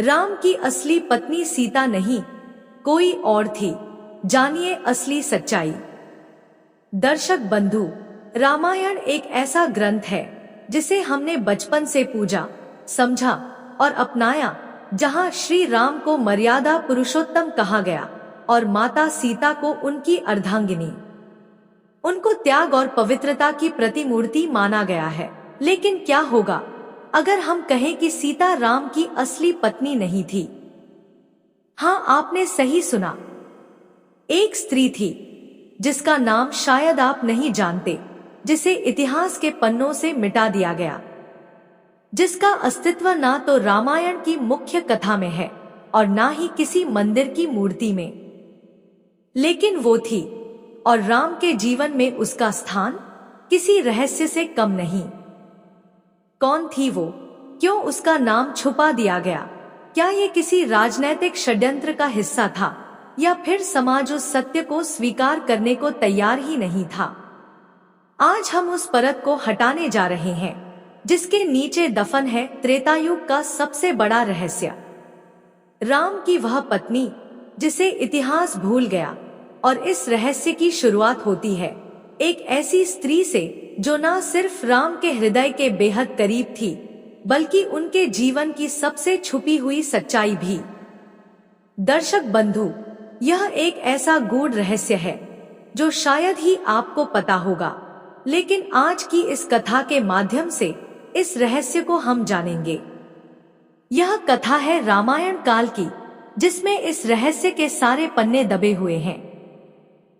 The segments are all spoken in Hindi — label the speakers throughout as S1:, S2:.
S1: राम की असली पत्नी सीता नहीं, कोई और थी। जानिए असली सच्चाई। दर्शक बंधु, रामायण एक ऐसा ग्रंथ है जिसे हमने बचपन से पूजा, समझा और अपनाया, जहां श्री राम को मर्यादा पुरुषोत्तम कहा गया और माता सीता को उनकी अर्धांगिनी, उनको त्याग और पवित्रता की प्रतिमूर्ति माना गया है। लेकिन क्या होगा अगर हम कहें कि सीता राम की असली पत्नी नहीं थी? हाँ, आपने सही सुना। एक स्त्री थी जिसका नाम शायद आप नहीं जानते, जिसे इतिहास के पन्नों से मिटा दिया गया, जिसका अस्तित्व ना तो रामायण की मुख्य कथा में है और ना ही किसी मंदिर की मूर्ति में। लेकिन वो थी, और राम के जीवन में उसका स्थान किसी रहस्य से कम नहीं। कौन थी वो? क्यों उसका नाम छुपा दिया गया? क्या ये किसी राजनैतिक षड्यंत्र का हिस्सा था, या फिर समाज उस सत्य को स्वीकार करने को तैयार ही नहीं था? आज हम उस परत को हटाने जा रहे हैं जिसके नीचे दफन है त्रेतायुग का सबसे बड़ा रहस्य, राम की वह पत्नी जिसे इतिहास भूल गया। और इस रहस्य की शुरुआत होती है एक ऐसी स्त्री से जो ना सिर्फ राम के हृदय के बेहद करीब थी, बल्कि उनके जीवन की सबसे छुपी हुई सच्चाई भी। दर्शक बंधु, यह एक ऐसा गूढ़ रहस्य है जो शायद ही आपको पता होगा, लेकिन आज की इस कथा के माध्यम से इस रहस्य को हम जानेंगे। यह कथा है रामायण काल की, जिसमें इस रहस्य के सारे पन्ने दबे हुए हैं।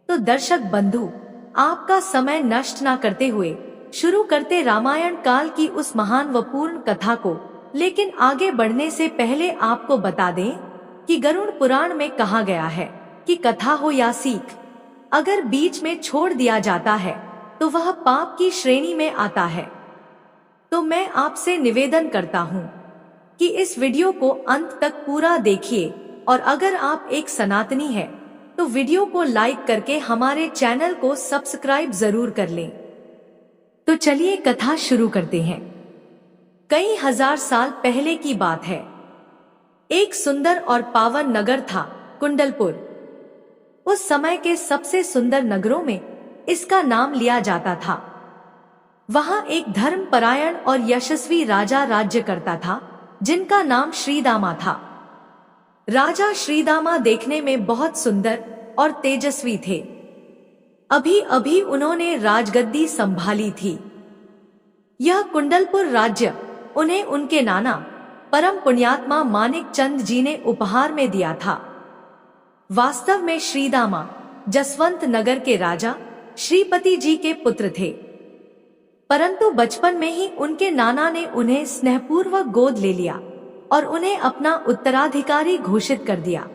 S1: तो दर्शक बंधु, आपका समय नष्ट ना करते हुए शुरू करते रामायण काल की उस महान व पूर्ण कथा को। लेकिन आगे बढ़ने से पहले आपको बता दें कि गरुड़ पुराण में कहा गया है कि कथा हो या सीख, अगर बीच में छोड़ दिया जाता है तो वह पाप की श्रेणी में आता है। तो मैं आपसे निवेदन करता हूँ कि इस वीडियो को अंत तक पूरा देखिए, और अगर आप एक सनातनी हैं तो वीडियो को लाइक करके हमारे चैनल को सब्सक्राइब जरूर कर लें। तो चलिए कथा शुरू करते हैं। कई हजार साल पहले की बात है। एक सुंदर और पावन नगर था कुंडलपुर। उस समय के सबसे सुंदर नगरों में इसका नाम लिया जाता था। वहां एक धर्मपरायण और यशस्वी राजा राज्य करता था, जिनका नाम श्रीदामा था। राजा श्रीदामा देखने में बहुत सुंदर और तेजस्वी थे। अभी अभी उन्होंने राजगद्दी संभाली थी। यह कुंडलपुर राज्य उन्हें उनके नाना परम पुण्यात्मा मानिक चंद जी ने उपहार में दिया था। वास्तव में श्रीदामा जसवंत नगर के राजा श्रीपति जी के पुत्र थे, परंतु बचपन में ही उनके नाना ने उन्हें स्नेहपूर्वक गोद ले लिया और उन्हें अपना उत्तराधिकारी घोषित कर दिया।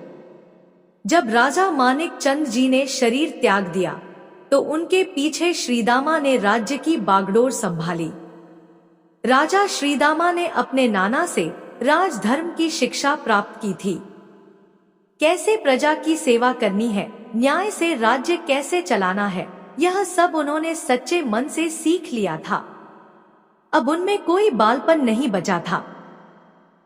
S1: जब राजा मानिक चंद जी ने शरीर त्याग दिया तो उनके पीछे श्रीदामा ने राज्य की बागडोर संभाली। राजा श्रीदामा ने अपने नाना से राजधर्म की शिक्षा प्राप्त की थी। कैसे प्रजा की सेवा करनी है, न्याय से राज्य कैसे चलाना है, यह सब उन्होंने सच्चे मन से सीख लिया था। अब उनमें कोई बालपन नहीं बचा था।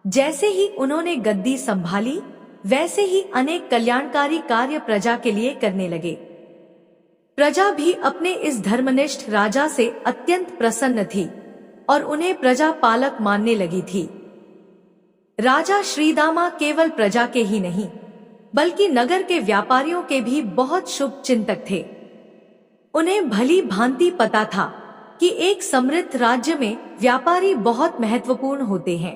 S1: जैसे ही उन्होंने गद्दी संभाली, वैसे ही अनेक कल्याणकारी कार्य प्रजा के लिए करने लगे। प्रजा भी अपने इस धर्मनिष्ठ राजा से अत्यंत प्रसन्न थी और उन्हें प्रजा पालक मानने लगी थी। राजा श्रीदामा केवल प्रजा के ही नहीं, बल्कि नगर के व्यापारियों के भी बहुत शुभ चिंतक थे। उन्हें भली भांति पता था कि एक समृद्ध राज्य में व्यापारी बहुत महत्वपूर्ण होते हैं।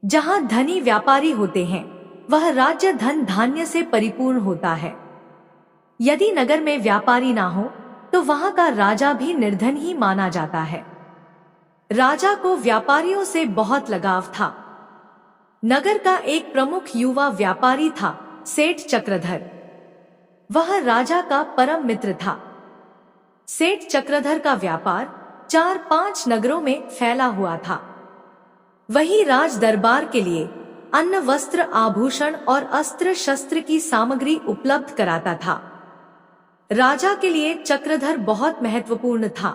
S1: जहां धनी व्यापारी होते हैं, वह राज्य धन धान्य से परिपूर्ण होता है। यदि नगर में व्यापारी ना हो तो वहां का राजा भी निर्धन ही माना जाता है। राजा को व्यापारियों से बहुत लगाव था। नगर का एक प्रमुख युवा व्यापारी था सेठ चक्रधर। वह राजा का परम मित्र था। सेठ चक्रधर का व्यापार 4-5 नगरों में फैला हुआ था। वही राज दरबार के लिए अन्न, वस्त्र, आभूषण और अस्त्र शस्त्र की सामग्री उपलब्ध कराता था। राजा के लिए चक्रधर बहुत महत्वपूर्ण था।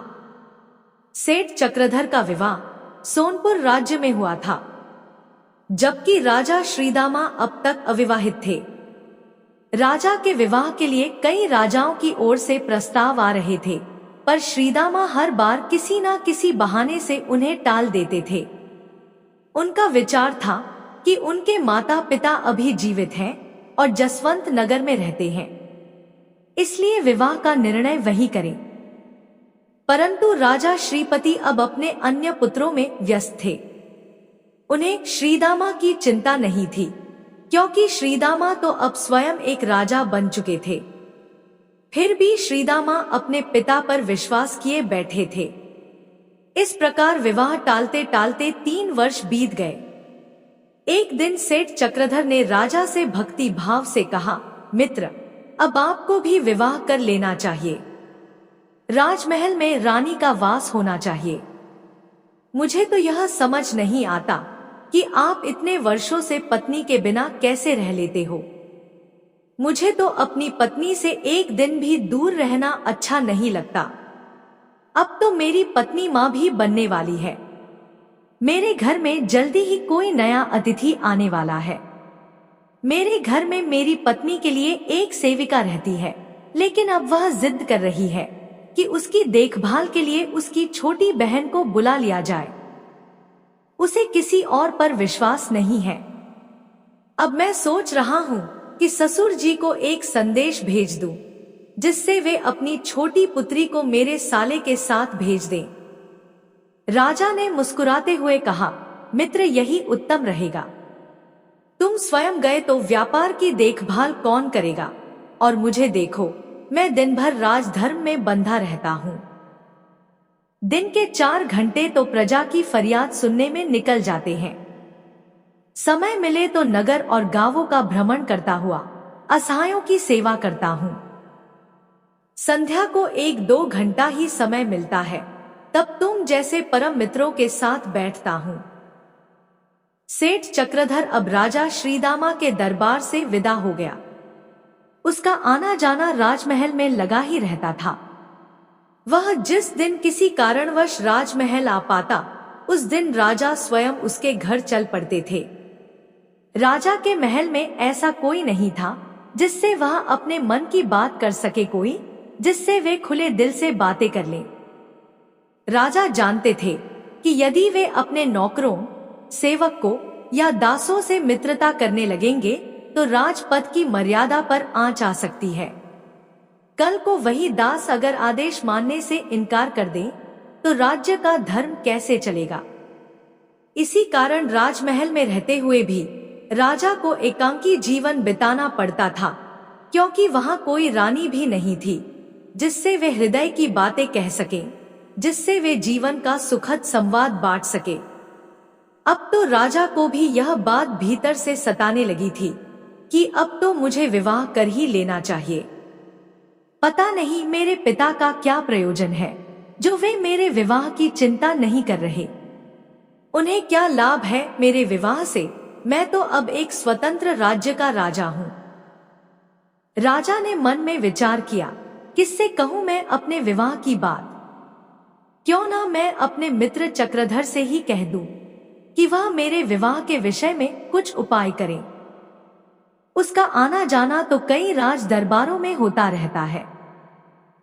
S1: सेठ चक्रधर का विवाह सोनपुर राज्य में हुआ था। जबकि राजा श्रीदामा अब तक अविवाहित थे। राजा के विवाह के लिए कई राजाओं की ओर से प्रस्ताव आ रहे थे, पर श्रीदामा हर बार किसी न किसी बहाने से उन्हें टाल देते थे। उनका विचार था कि उनके माता पिता अभी जीवित हैं और जसवंत नगर में रहते हैं, इसलिए विवाह का निर्णय वही करें। परंतु राजा श्रीपति अब अपने अन्य पुत्रों में व्यस्त थे। उन्हें श्रीदामा की चिंता नहीं थी, क्योंकि श्रीदामा तो अब स्वयं एक राजा बन चुके थे। फिर भी श्रीदामा अपने पिता पर विश्वास किए बैठे थे। इस प्रकार विवाह टालते टालते 3 वर्ष बीत गए। एक दिन सेठ चक्रधर ने राजा से भक्ति भाव से कहा, मित्र, अब आपको भी विवाह कर लेना चाहिए। राजमहल में रानी का वास होना चाहिए। मुझे तो यह समझ नहीं आता कि आप इतने वर्षों से पत्नी के बिना कैसे रह लेते हो। मुझे तो अपनी पत्नी से एक दिन भी दूर रहना अच्छा नहीं लगता। अब तो मेरी पत्नी माँ भी बनने वाली है। मेरे घर में जल्दी ही कोई नया अतिथि आने वाला है। मेरे घर में मेरी पत्नी के लिए एक सेविका रहती है, लेकिन अब वह जिद कर रही है कि उसकी देखभाल के लिए उसकी छोटी बहन को बुला लिया जाए। उसे किसी और पर विश्वास नहीं है। अब मैं सोच रहा हूँ कि ससुर जी को एक संदेश भेज दूं, जिससे वे अपनी छोटी पुत्री को मेरे साले के साथ भेज दें। राजा ने मुस्कुराते हुए कहा, मित्र, यही उत्तम रहेगा। तुम स्वयं गए तो व्यापार की देखभाल कौन करेगा? और मुझे देखो, मैं दिन भर राजधर्म में बंधा रहता हूँ। दिन के 4 घंटे तो प्रजा की फरियाद सुनने में निकल जाते हैं। समय मिले तो नगर और गांवों का भ्रमण करता हुआ असहायों की सेवा करता हूँ। संध्या को 1-2 घंटा ही समय मिलता है, तब तुम जैसे परम मित्रों के साथ बैठता हूँ। सेठ चक्रधर अब राजा श्रीदामा के दरबार से विदा हो गया। उसका आना जाना राजमहल में लगा ही रहता था। वह जिस दिन किसी कारणवश राजमहल आ पाता, उस दिन राजा स्वयं उसके घर चल पड़ते थे। राजा के महल में ऐसा कोई नहीं था जिससे वह अपने मन की बात कर सके, कोई जिससे वे खुले दिल से बातें कर लें। राजा जानते थे कि यदि वे अपने नौकरों, सेवक को या दासों से मित्रता करने लगेंगे तो राजपद की मर्यादा पर आंच आ सकती है। कल को वही दास अगर आदेश मानने से इनकार कर दे तो राज्य का धर्म कैसे चलेगा? इसी कारण राजमहल में रहते हुए भी राजा को एकांकी जीवन बिताना पड़ता था, क्योंकि वहां कोई रानी भी नहीं थी जिससे वे हृदय की बातें कह सके, जिससे वे जीवन का सुखद संवाद बांट सके। अब तो राजा को भी यह बात भीतर से सताने लगी थी कि अब तो मुझे विवाह कर ही लेना चाहिए। पता नहीं मेरे पिता का क्या प्रयोजन है जो वे मेरे विवाह की चिंता नहीं कर रहे। उन्हें क्या लाभ है मेरे विवाह से? मैं तो अब एक स्वतंत्र राज्य का राजा हूँ। राजा ने मन में विचार किया, किससे कहूँ मैं अपने विवाह की बात? क्यों ना मैं अपने मित्र चक्रधर से ही कह दूं कि वह मेरे विवाह के विषय में कुछ उपाय करें। उसका आना जाना तो कई राज दरबारों में होता रहता है।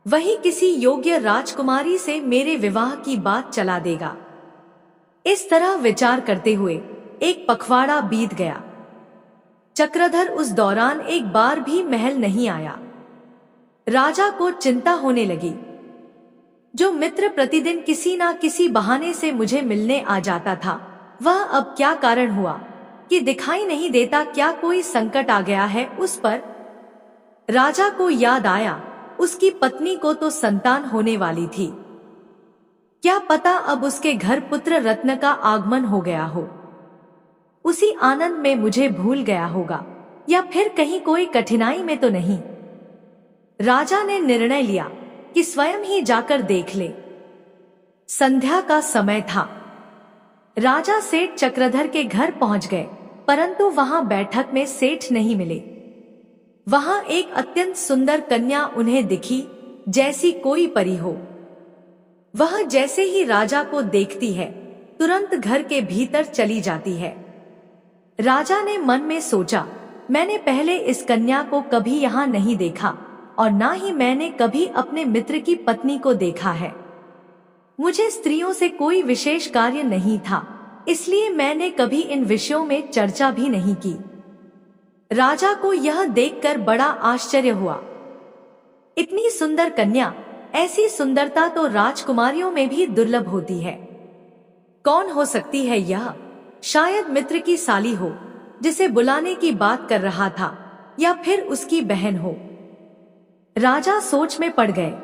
S1: वही किसी योग्य राजकुमारी से मेरे विवाह की बात चला देगा। इस तरह विचार करते हुए एक पखवाड़ा बीत गया। चक्रधर उस दौरान एक बार भी महल नहीं आया। राजा को चिंता होने लगी। जो मित्र प्रतिदिन किसी ना किसी बहाने से मुझे मिलने आ जाता था, वह अब क्या कारण हुआ कि दिखाई नहीं देता? क्या कोई संकट आ गया है उस पर? राजा को याद आया, उसकी पत्नी को तो संतान होने वाली थी। क्या पता अब उसके घर पुत्र रत्न का आगमन हो गया हो। उसी आनंद में मुझे भूल गया होगा, या फिर कहीं कोई कठिनाई में तो नहीं। राजा ने निर्णय लिया कि स्वयं ही जाकर देख ले। संध्या का समय था। राजा सेठ चक्रधर के घर पहुंच गए, परंतु वहां बैठक में सेठ नहीं मिले। वहां एक अत्यंत सुंदर कन्या उन्हें दिखी, जैसी कोई परी हो। वह जैसे ही राजा को देखती है, तुरंत घर के भीतर चली जाती है। राजा ने मन में सोचा, मैंने पहले इस कन्या को कभी यहाँ नहीं देखा और ना ही मैंने कभी अपने मित्र की पत्नी को देखा है। मुझे स्त्रियों से कोई विशेष कार्य नहीं था, इसलिए मैंने कभी इन विषयों में चर्चा भी नहीं की। राजा को यह देखकर बड़ा आश्चर्य हुआ। इतनी सुंदर कन्या, ऐसी सुंदरता तो राजकुमारियों में भी दुर्लभ होती है। कौन हो सकती है यह? शायद मित्र की साली हो, जिसे बुलाने की बात कर रहा था, या फिर उसकी बहन हो। राजा सोच में पड़ गए।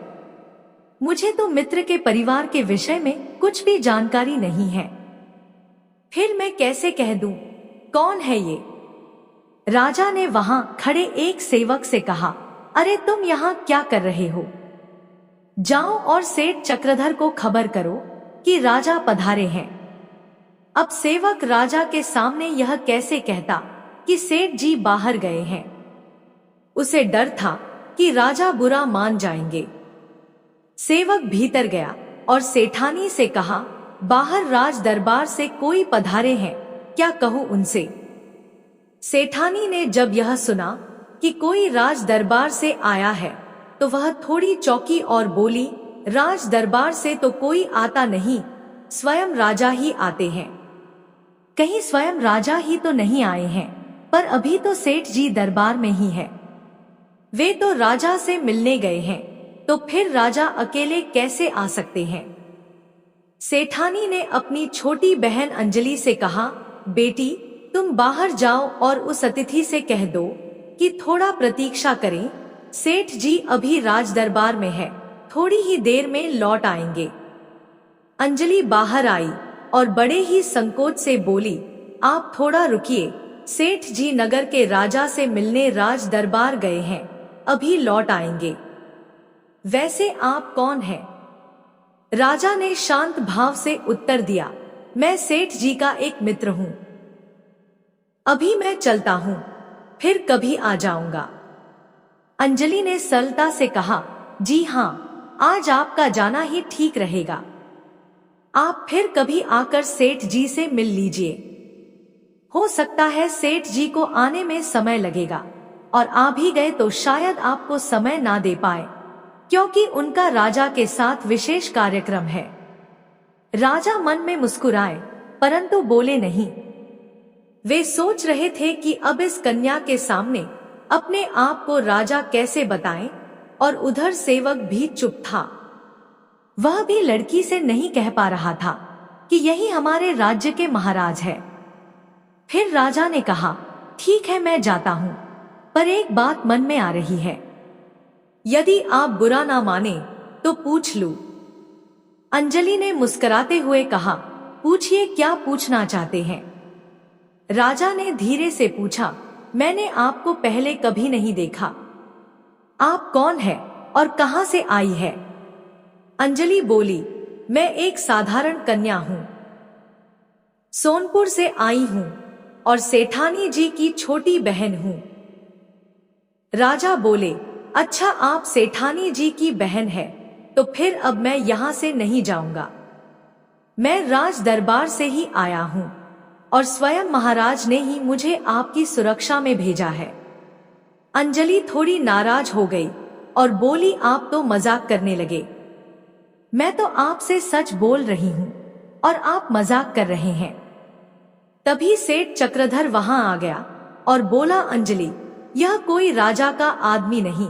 S1: मुझे तो मित्र के परिवार के विषय में कुछ भी जानकारी नहीं है, फिर मैं कैसे कह दूं कौन है ये? राजा ने वहां खड़े एक सेवक से कहा, अरे तुम यहाँ क्या कर रहे हो? जाओ और सेठ चक्रधर को खबर करो कि राजा पधारे हैं। अब सेवक राजा के सामने यह कैसे कहता कि सेठ जी बाहर गए हैं? उसे डर था कि राजा बुरा मान जाएंगे। सेवक भीतर गया और सेठानी से कहा, बाहर राज दरबार से कोई पधारे हैं, क्या कहूं उनसे? सेठानी ने जब यह सुना कि कोई राज दरबार से आया है तो वह थोड़ी चौंकी और बोली, राज दरबार से तो कोई आता नहीं, स्वयं राजा ही आते हैं। कहीं स्वयं राजा ही तो नहीं आए हैं, पर अभी तो सेठ जी दरबार में ही है। वे तो राजा से मिलने गए हैं, तो फिर राजा अकेले कैसे आ सकते हैं? सेठानी ने अपनी छोटी बहन अंजलि से कहा, बेटी तुम बाहर जाओ और उस अतिथि से कह दो कि थोड़ा प्रतीक्षा करें, सेठ जी अभी राज दरबार में है, थोड़ी ही देर में लौट आएंगे। अंजलि बाहर आई और बड़े ही संकोच से बोली, आप थोड़ा रुकिए, सेठ जी नगर के राजा से मिलने राज दरबार गए हैं, अभी लौट आएंगे। वैसे आप कौन हैं? राजा ने शांत भाव से उत्तर दिया, मैं सेठ जी का एक मित्र हूं। अभी मैं चलता हूं, फिर कभी आ जाऊंगा। अंजलि ने सरलता से कहा, जी हां, आज आपका जाना ही ठीक रहेगा। आप फिर कभी आकर सेठ जी से मिल लीजिए। हो सकता है सेठ जी को आने में समय लगेगा और आ भी गए तो शायद आपको समय ना दे पाए, क्योंकि उनका राजा के साथ विशेष कार्यक्रम है। राजा मन में मुस्कुराए परंतु बोले नहीं। वे सोच रहे थे कि अब इस कन्या के सामने अपने आप को राजा कैसे बताएं, और उधर सेवक भी चुप था। वह भी लड़की से नहीं कह पा रहा था कि यही हमारे राज्य के महाराज है। फिर राजा ने कहा, ठीक है मैं जाता हूं, पर एक बात मन में आ रही है, यदि आप बुरा ना माने तो पूछ लूं। अंजलि ने मुस्कुराते हुए कहा, पूछिए क्या पूछना चाहते हैं? राजा ने धीरे से पूछा, मैंने आपको पहले कभी नहीं देखा, आप कौन है और कहां से आई है? अंजलि बोली, मैं एक साधारण कन्या हूं, सोनपुर से आई हूं और सेठानी जी की छोटी बहन हूं। राजा बोले, अच्छा आप सेठानी जी की बहन है, तो फिर अब मैं यहां से नहीं जाऊंगा। मैं राज दरबार से ही आया हूं और स्वयं महाराज ने ही मुझे आपकी सुरक्षा में भेजा है। अंजलि थोड़ी नाराज हो गई और बोली, आप तो मजाक करने लगे, मैं तो आपसे सच बोल रही हूं और आप मजाक कर रहे हैं। तभी सेठ चक्रधर वहां आ गया और बोला, अंजलि यह कोई राजा का आदमी नहीं,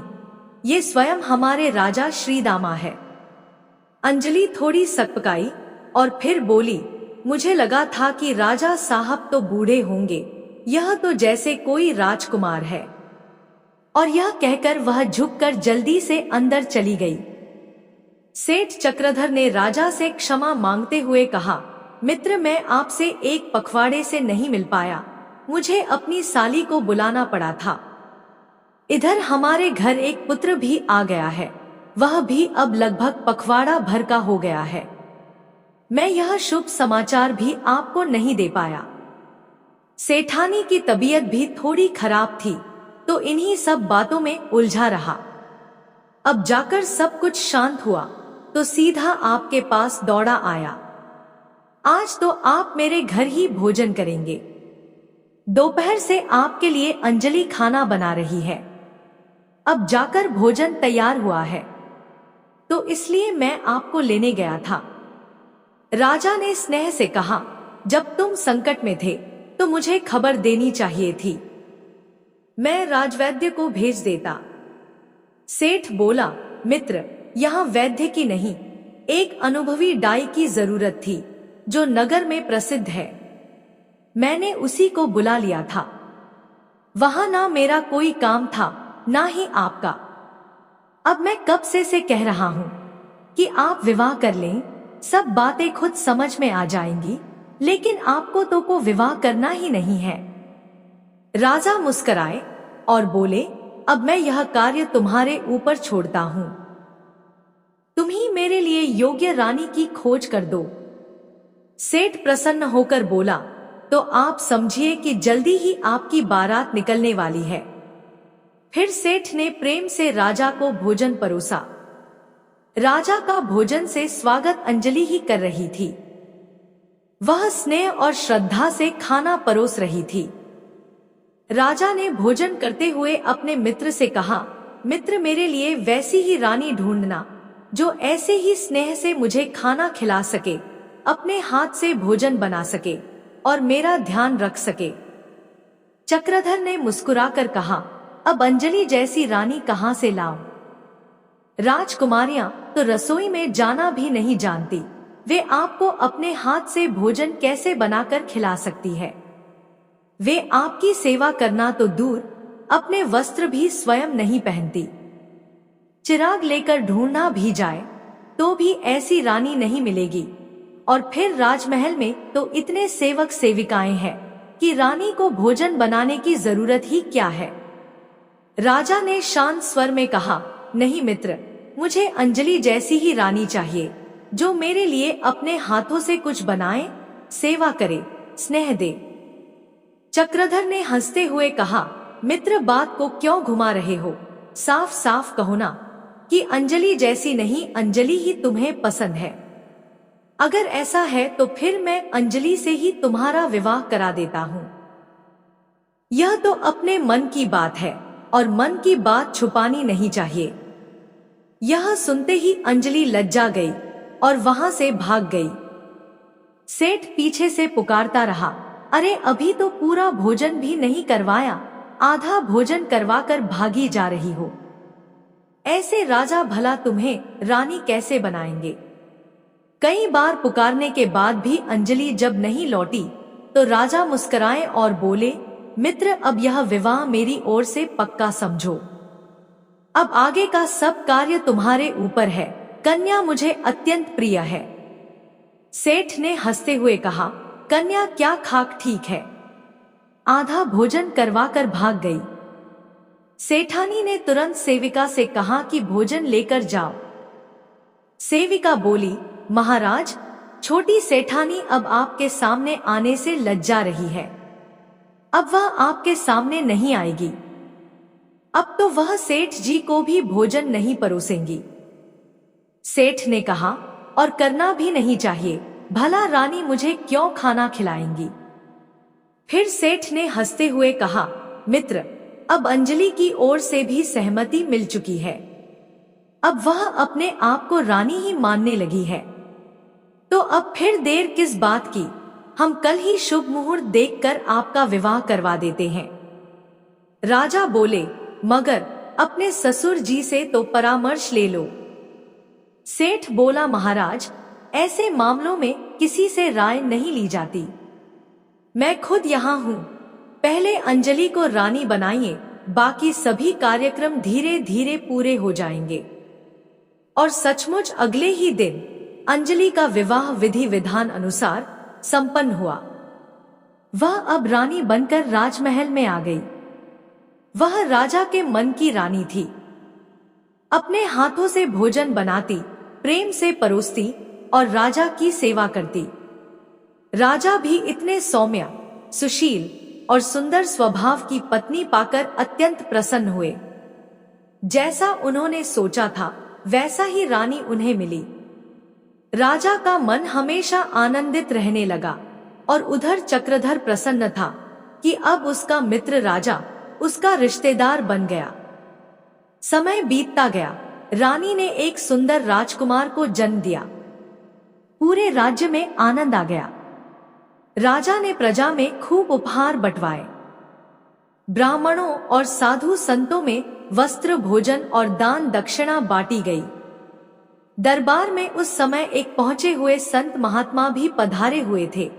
S1: ये स्वयं हमारे राजा श्रीदामा है। अंजलि थोड़ी सकपकाई और फिर बोली, मुझे लगा था कि राजा साहब तो बूढ़े होंगे, यह तो जैसे कोई राजकुमार है। और यह कहकर वह झुककर जल्दी से अंदर चली गई। सेठ चक्रधर ने राजा से क्षमा मांगते हुए कहा, मित्र मैं आपसे एक पखवाड़े से नहीं मिल पाया, मुझे अपनी साली को बुलाना पड़ा था। इधर हमारे घर एक पुत्र भी आ गया है, वह भी अब लगभग पखवाड़ा भर का हो गया है। मैं यह शुभ समाचार भी आपको नहीं दे पाया। सेठानी की तबीयत भी थोड़ी खराब थी, तो इन्हीं सब बातों में उलझा रहा। अब जाकर सब कुछ शांत हुआ तो सीधा आपके पास दौड़ा आया। आज तो आप मेरे घर ही भोजन करेंगे। दोपहर से आपके लिए अंजलि खाना बना रही है। अब जाकर भोजन तैयार हुआ है, तो इसलिए मैं आपको लेने गया था। राजा ने स्नेह से कहा, जब तुम संकट में थे तो मुझे खबर देनी चाहिए थी, मैं राजवैद्य को भेज देता। सेठ बोला, मित्र, यहाँ वैद्य की नहीं, एक अनुभवी डाई की जरूरत थी जो नगर में प्रसिद्ध है। मैंने उसी को बुला लिया था। वहां ना मेरा कोई काम था, ना ही आपका। अब मैं कब से कह रहा हूं कि आप विवाह कर लें, सब बातें खुद समझ में आ जाएंगी, लेकिन आपको तो को विवाह करना ही नहीं है। राजा मुस्कुराए और बोले, अब मैं यह कार्य तुम्हारे ऊपर छोड़ता हूं। तुम ही मेरे लिए योग्य रानी की खोज कर दो। सेठ प्रसन्न होकर बोला, तो आप समझिए कि जल्दी ही आपकी बारात निकलने वाली है। फिर सेठ ने प्रेम से राजा को भोजन परोसा। राजा का भोजन से स्वागत अंजलि ही कर रही थी। वह स्नेह और श्रद्धा से खाना परोस रही थी। राजा ने भोजन करते हुए अपने मित्र से कहा, मित्र, मेरे लिए वैसी ही रानी ढूंढना जो ऐसे ही स्नेह से मुझे खाना खिला सके, अपने हाथ से भोजन बना सके और मेरा ध्यान रख सके। चक्रधर ने मुस्कुराकर कहा, अब अंजलि जैसी रानी कहां से लाऊं? राजकुमारियां तो रसोई में जाना भी नहीं जानती, वे आपको अपने हाथ से भोजन कैसे बनाकर खिला सकती है? वे आपकी सेवा करना तो दूर, अपने वस्त्र भी स्वयं नहीं पहनती। चिराग लेकर ढूंढना भी जाए तो भी ऐसी रानी नहीं मिलेगी। और फिर राजमहल में तो इतने सेवक सेविकाएं हैं कि रानी को भोजन बनाने की जरूरत ही क्या है। राजा ने शांत स्वर में कहा, नहीं मित्र, मुझे अंजलि जैसी ही रानी चाहिए जो मेरे लिए अपने हाथों से कुछ बनाए, सेवा करे, स्नेह दे। चक्रधर ने हंसते हुए कहा, मित्र, बात को क्यों घुमा रहे हो? साफ साफ कहो ना कि अंजलि जैसी नहीं, अंजलि ही तुम्हें पसंद है। अगर ऐसा है तो फिर मैं अंजलि से ही तुम्हारा विवाह करा देता हूँ। यह तो अपने मन की बात है और मन की बात छुपानी नहीं चाहिए। यह सुनते ही अंजलि लज्जा गई और वहां से भाग गई। सेठ पीछे से पुकारता रहा, अरे अभी तो पूरा भोजन भी नहीं करवाया, आधा भोजन करवाकर भागी जा रही हो। ऐसे राजा भला तुम्हें रानी कैसे बनाएंगे? कई बार पुकारने के बाद भी अंजलि जब नहीं लौटी तो राजा मुस्कुराए और बोले, मित्र, अब यह विवाह मेरी ओर से पक्का समझो। अब आगे का सब कार्य तुम्हारे ऊपर है। कन्या मुझे अत्यंत प्रिय है। सेठ ने हंसते हुए कहा, कन्या क्या खाक ठीक है। आधा भोजन करवाकर भाग गई। सेठानी ने तुरंत सेविका से कहा कि भोजन लेकर जाओ। सेविका बोली, महाराज, छोटी सेठानी अब आपके सामने आने से लज्जा रही है। अब वह आपके सामने नहीं आएगी। अब तो वह सेठ जी को भी भोजन नहीं परोसेंगी। सेठ ने कहा, और करना भी नहीं चाहिए, भला रानी मुझे क्यों खाना खिलाएंगी? फिर सेठ ने हंसते हुए कहा, मित्र, अब अंजलि की ओर से भी सहमति मिल चुकी है। अब वह अपने आप को रानी ही मानने लगी है, तो अब फिर देर किस बात की? हम कल ही शुभ मुहूर्त देखकर आपका विवाह करवा देते हैं। राजा बोले, मगर अपने ससुर जी से तो परामर्श ले लो। सेठ बोला, महाराज, ऐसे मामलों में किसी से राय नहीं ली जाती। मैं खुद यहाँ हूँ। पहले अंजलि को रानी बनाइए, बाकी सभी कार्यक्रम धीरे धीरे पूरे हो जाएंगे। और सचमुच अगले ही दिन अंजलि का विवाह विधि विधान अनुसार संपन्न हुआ। वह अब रानी बनकर राजमहल में आ गई। वह राजा के मन की रानी थी। अपने हाथों से भोजन बनाती, प्रेम से परोसती और राजा की सेवा करती। राजा भी इतने सौम्य, सुशील और सुंदर स्वभाव की पत्नी पाकर अत्यंत प्रसन्न हुए। जैसा उन्होंने सोचा था वैसा ही रानी उन्हें मिली। राजा का मन हमेशा आनंदित रहने लगा और उधर चक्रधर प्रसन्न था कि अब उसका मित्र राजा उसका रिश्तेदार बन गया। समय बीतता गया, रानी ने एक सुंदर राजकुमार को जन्म दिया। पूरे राज्य में आनंद आ गया। राजा ने प्रजा में खूब उपहार बंटवाए। ब्राह्मणों और साधु संतों में वस्त्र, भोजन और दान दक्षिणा बांटी गई। दरबार में उस समय एक पहुंचे हुए संत महात्मा भी पधारे हुए थे,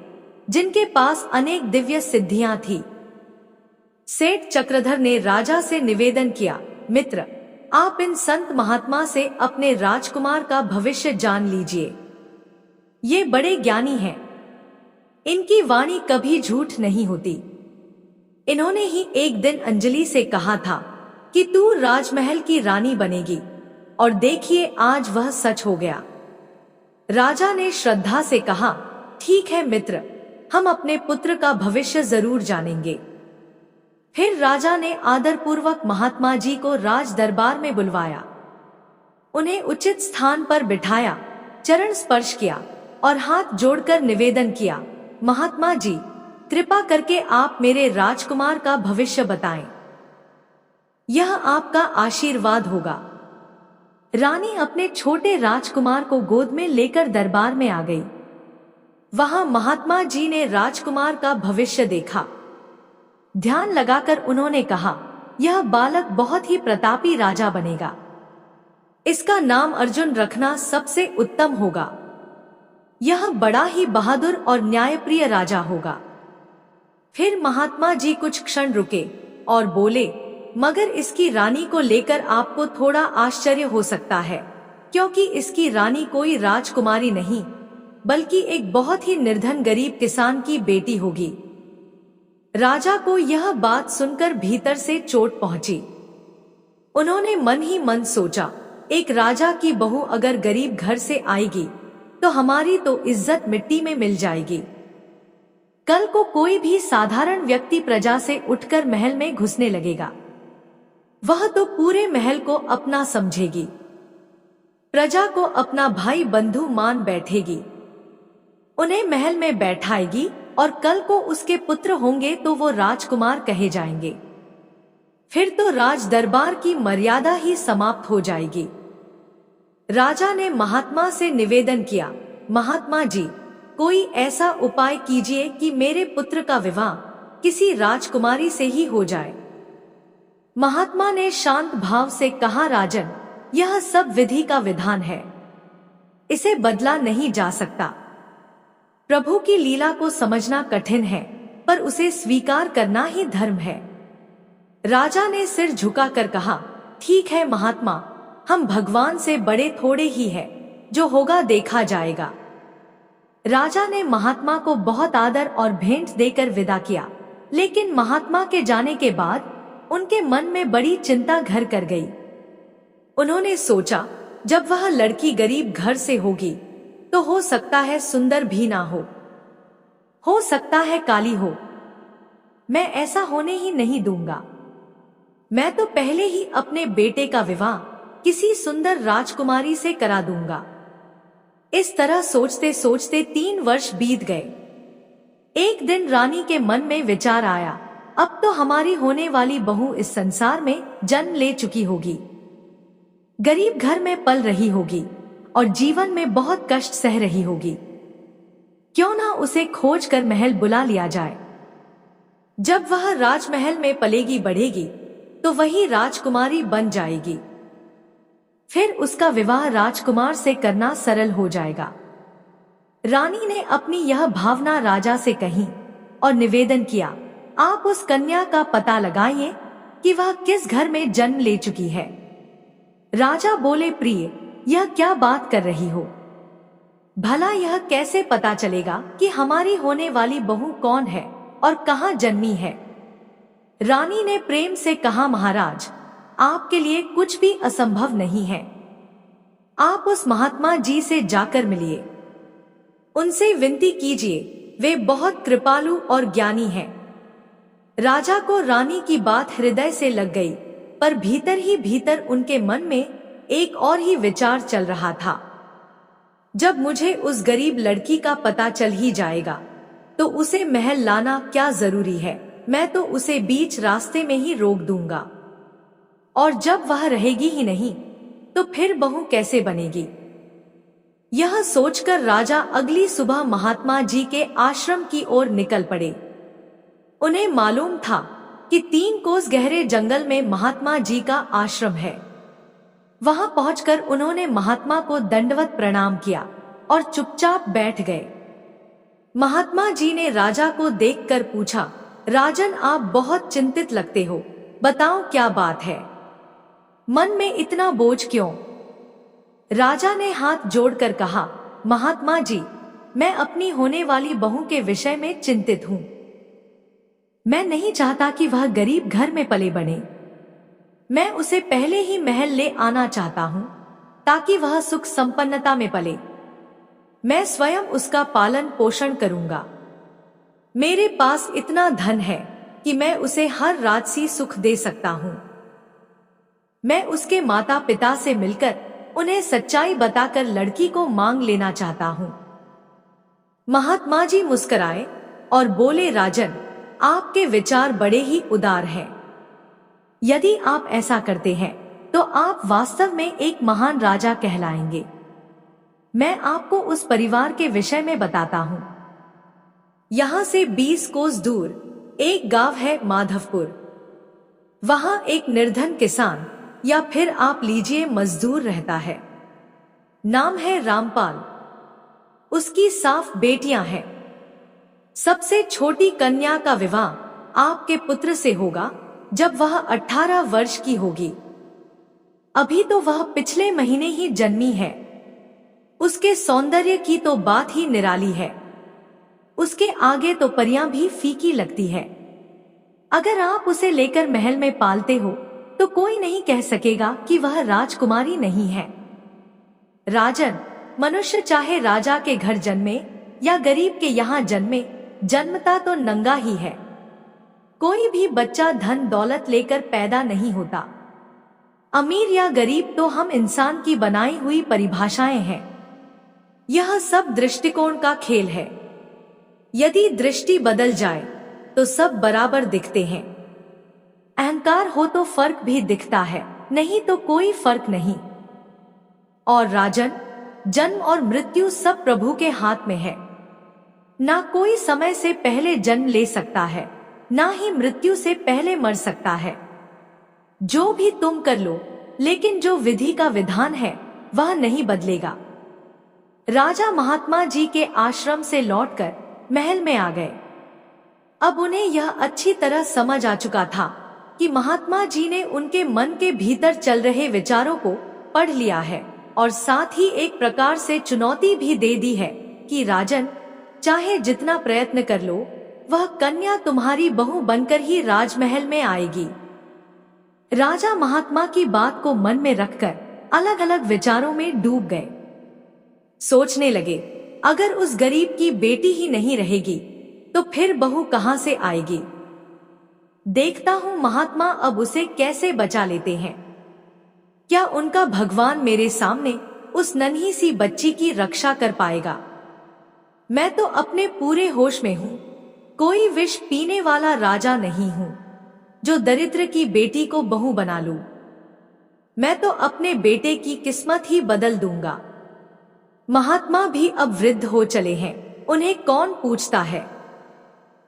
S1: जिनके पास अनेक दिव्य सिद्धियां थी। सेठ चक्रधर ने राजा से निवेदन किया, मित्र, आप इन संत महात्मा से अपने राजकुमार का भविष्य जान लीजिए। ये बड़े ज्ञानी हैं। इनकी वाणी कभी झूठ नहीं होती। इन्होंने ही एक दिन अंजलि से कहा था कि तू राजमहल की रानी बनेगी, और देखिए आज वह सच हो गया। राजा ने श्रद्धा से कहा, ठीक है मित्र, हम अपने पुत्र का भविष्य जरूर जानेंगे। फिर राजा ने आदरपूर्वक महात्मा जी को राज दरबार में बुलवाया। उन्हें उचित स्थान पर बिठाया, चरण स्पर्श किया और हाथ जोड़कर निवेदन किया, महात्मा जी, कृपा करके आप मेरे राजकुमार का भविष्य बताएं। यह आपका आशीर्वाद होगा। रानी अपने छोटे राजकुमार को गोद में लेकर दरबार में आ गई। वहां महात्मा जी ने राजकुमार का भविष्य देखा। ध्यान लगाकर उन्होंने कहा, यह बालक बहुत ही प्रतापी राजा बनेगा। इसका नाम अर्जुन रखना सबसे उत्तम होगा। यह बड़ा ही बहादुर और न्यायप्रिय राजा होगा। फिर महात्मा जी कुछ क्षण रुके और बोले, मगर इसकी रानी को लेकर आपको थोड़ा आश्चर्य हो सकता है, क्योंकि इसकी रानी कोई राजकुमारी नहीं, बल्कि एक बहुत ही निर्धन गरीब किसान की बेटी होगी। राजा को यह बात सुनकर भीतर से चोट पहुंची। उन्होंने मन ही मन सोचा, एक राजा की बहू अगर गरीब घर से आएगी तो हमारी तो इज्जत मिट्टी में मिल जाएगी। कल को कोई भी साधारण व्यक्ति प्रजा से उठकर महल में घुसने लगेगा, वह तो पूरे महल को अपना समझेगी, प्रजा को अपना भाई बंधु मान बैठेगी, उन्हें महल में बैठाएगी और कल को उसके पुत्र होंगे तो वो राजकुमार कहे जाएंगे। फिर तो राज दरबार की मर्यादा ही समाप्त हो जाएगी। राजा ने महात्मा से निवेदन किया, महात्मा जी, कोई ऐसा उपाय कीजिए कि मेरे पुत्र का विवाह किसी राजकुमारी से ही हो जाए। महात्मा ने शांत भाव से कहा, राजन, यह सब विधि का विधान है, इसे बदला नहीं जा सकता। प्रभु की लीला को समझना कठिन है, पर उसे स्वीकार करना ही धर्म है। राजा ने सिर झुकाकर कहा, ठीक है महात्मा, हम भगवान से बड़े थोड़े ही हैं, जो होगा देखा जाएगा। राजा ने महात्मा को बहुत आदर और भेंट देकर विदा किया, लेकिन महात्मा के जाने के बाद उनके मन में बड़ी चिंता घर कर गई। उन्होंने सोचा, जब वह लड़की गरीब घर से होगी तो हो सकता है सुंदर भी ना हो सकता है काली हो। मैं ऐसा होने ही नहीं दूंगा। मैं तो पहले ही अपने बेटे का विवाह किसी सुंदर राजकुमारी से करा दूंगा। इस तरह सोचते सोचते 3 वर्ष बीत गए। एक दिन रानी के मन में विचार आया, अब तो हमारी होने वाली बहू इस संसार में जन्म ले चुकी होगी, गरीब घर में पल रही होगी और जीवन में बहुत कष्ट सह रही होगी। क्यों ना उसे खोज कर महल बुला लिया जाए। जब वह राजमहल में पलेगी बढ़ेगी तो वही राजकुमारी बन जाएगी। फिर उसका विवाह राजकुमार से करना सरल हो जाएगा। रानी ने अपनी यह भावना राजा से कही और निवेदन किया, आप उस कन्या का पता लगाइए कि वह किस घर में जन्म ले चुकी है। राजा बोले, प्रिय, यह क्या बात कर रही हो? भला यह कैसे पता चलेगा कि हमारी होने वाली बहू कौन है और कहाँ जन्मी है? रानी ने प्रेम से कहा, महाराज, आपके लिए कुछ भी असंभव नहीं है। आप उस महात्मा जी से जाकर मिलिए, उनसे विनती कीजिए, वे बहुत कृपालु और ज्ञानी हैं। राजा को रानी की बात हृदय से लग गई, पर भीतर ही भीतर उनके मन में एक और ही विचार चल रहा था। जब मुझे उस गरीब लड़की का पता चल ही जाएगा तो उसे महल लाना क्या जरूरी है, मैं तो उसे बीच रास्ते में ही रोक दूंगा, और जब वह रहेगी ही नहीं तो फिर बहू कैसे बनेगी। यह सोचकर राजा अगली सुबह महात्मा जी के आश्रम की ओर निकल पड़े। उन्हें मालूम था कि 3 कोस गहरे जंगल में महात्मा जी का आश्रम है। वहां पहुंचकर उन्होंने महात्मा को दंडवत प्रणाम किया और चुपचाप बैठ गए। महात्मा जी ने राजा को देखकर पूछा, राजन, आप बहुत चिंतित लगते हो, बताओ क्या बात है, मन में इतना बोझ क्यों। राजा ने हाथ जोड़कर कहा, महात्मा जी, मैं अपनी होने वाली बहू के विषय में चिंतित हूं। मैं नहीं चाहता कि वह गरीब घर में पले बने। मैं उसे पहले ही महल ले आना चाहता हूं ताकि वह सुख संपन्नता में पले। मैं स्वयं उसका पालन पोषण करूंगा। मेरे पास इतना धन है कि मैं उसे हर राजसी सुख दे सकता हूं। मैं उसके माता पिता से मिलकर उन्हें सच्चाई बताकर लड़की को मांग लेना चाहता हूं। महात्मा जी मुस्कुराए और बोले, राजन, आपके विचार बड़े ही उदार हैं। यदि आप ऐसा करते हैं तो आप वास्तव में एक महान राजा कहलाएंगे। मैं आपको उस परिवार के विषय में बताता हूं। यहां से 20 कोस दूर एक गांव है, माधवपुर। वहां एक निर्धन किसान, या फिर आप लीजिए मजदूर, रहता है। नाम है रामपाल। उसकी साफ बेटियां हैं। सबसे छोटी कन्या का विवाह आपके पुत्र से होगा जब वह 18 वर्ष की होगी। अभी तो वह पिछले महीने ही जन्मी है। उसके सौंदर्य की तो बात ही निराली है। उसके आगे तो परियां भी फीकी लगती है। अगर आप उसे लेकर महल में पालते हो तो कोई नहीं कह सकेगा कि वह राजकुमारी नहीं है। राजन, मनुष्य चाहे राजा के घर जन्मे या गरीब के यहाँ जन्मे, जन्मता तो नंगा ही है। कोई भी बच्चा धन दौलत लेकर पैदा नहीं होता। अमीर या गरीब तो हम इंसान की बनाई हुई परिभाषाएं हैं। यह सब दृष्टिकोण का खेल है। यदि दृष्टि बदल जाए तो सब बराबर दिखते हैं। अहंकार हो तो फर्क भी दिखता है, नहीं तो कोई फर्क नहीं। और राजन, जन्म और मृत्यु सब प्रभु के हाथ में है। ना कोई समय से पहले जन्म ले सकता है, ना ही मृत्यु से पहले मर सकता है। जो भी तुम कर लो, लेकिन जो विधि का विधान है वह नहीं बदलेगा। राजा महात्मा जी के आश्रम से लौटकर महल में आ गए। अब उन्हें यह अच्छी तरह समझ आ चुका था कि महात्मा जी ने उनके मन के भीतर चल रहे विचारों को पढ़ लिया है और साथ ही एक प्रकार से चुनौती भी दे दी है कि राजन, चाहे जितना प्रयत्न कर लो, वह कन्या तुम्हारी बहू बनकर ही राजमहल में आएगी। राजा महात्मा की बात को मन में रखकर अलग अलग विचारों में डूब गए। सोचने लगे, अगर उस गरीब की बेटी ही नहीं रहेगी तो फिर बहू कहां से आएगी। देखता हूं महात्मा अब उसे कैसे बचा लेते हैं। क्या उनका भगवान मेरे सामने उस नन्ही सी बच्ची की रक्षा कर पाएगा। मैं तो अपने पूरे होश में हूं। कोई विष पीने वाला राजा नहीं हूं जो दरिद्र की बेटी को बहू बना लूं। मैं तो अपने बेटे की किस्मत ही बदल दूंगा। महात्मा भी अब वृद्ध हो चले हैं, उन्हें कौन पूछता है।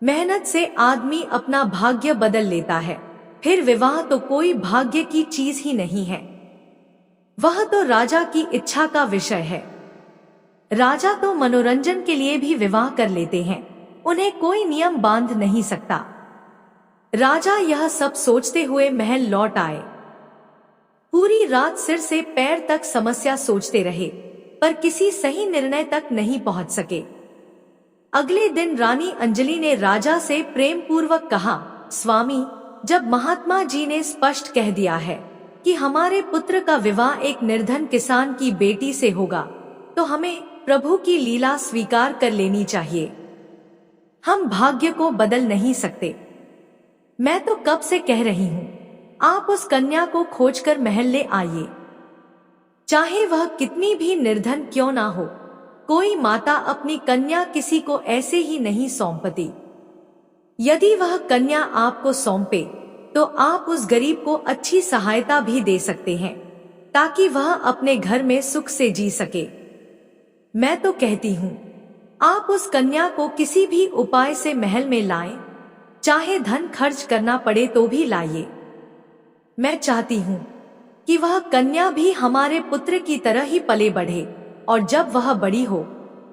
S1: मेहनत से आदमी अपना भाग्य बदल लेता है, फिर विवाह तो कोई भाग्य की चीज ही नहीं है। वह तो राजा की इच्छा का विषय है। राजा तो मनोरंजन के लिए भी विवाह कर लेते हैं, उन्हें कोई नियम बांध नहीं सकता। राजा यह सब सोचते हुए महल लौट आए। पूरी रात सिर से पैर तक समस्या सोचते रहे, पर किसी सही निर्णय तक नहीं पहुंच सके। अगले दिन रानी अंजलि ने राजा से प्रेम पूर्वक कहा, स्वामी, जब महात्मा जी ने स्पष्ट कह दिया है कि हमारे पुत्र का विवाह एक निर्धन किसान की बेटी से होगा, तो हमें प्रभु की लीला स्वीकार कर लेनी चाहिए। हम भाग्य को बदल नहीं सकते। मैं तो कब से कह रही हूँ, आप उस कन्या को खोजकर महल ले आइए। चाहे वह कितनी भी निर्धन क्यों ना हो, कोई माता अपनी कन्या किसी को ऐसे ही नहीं सौंपती। यदि वह कन्या आपको सौंपे तो आप उस गरीब को अच्छी सहायता भी दे सकते हैं ताकि वह अपने घर में सुख से जी सके। मैं तो कहती हूँ आप उस कन्या को किसी भी उपाय से महल में लाएं, चाहे धन खर्च करना पड़े तो भी लाइए। मैं चाहती हूँ कि वह कन्या भी हमारे पुत्र की तरह ही पले बढ़े और जब वह बड़ी हो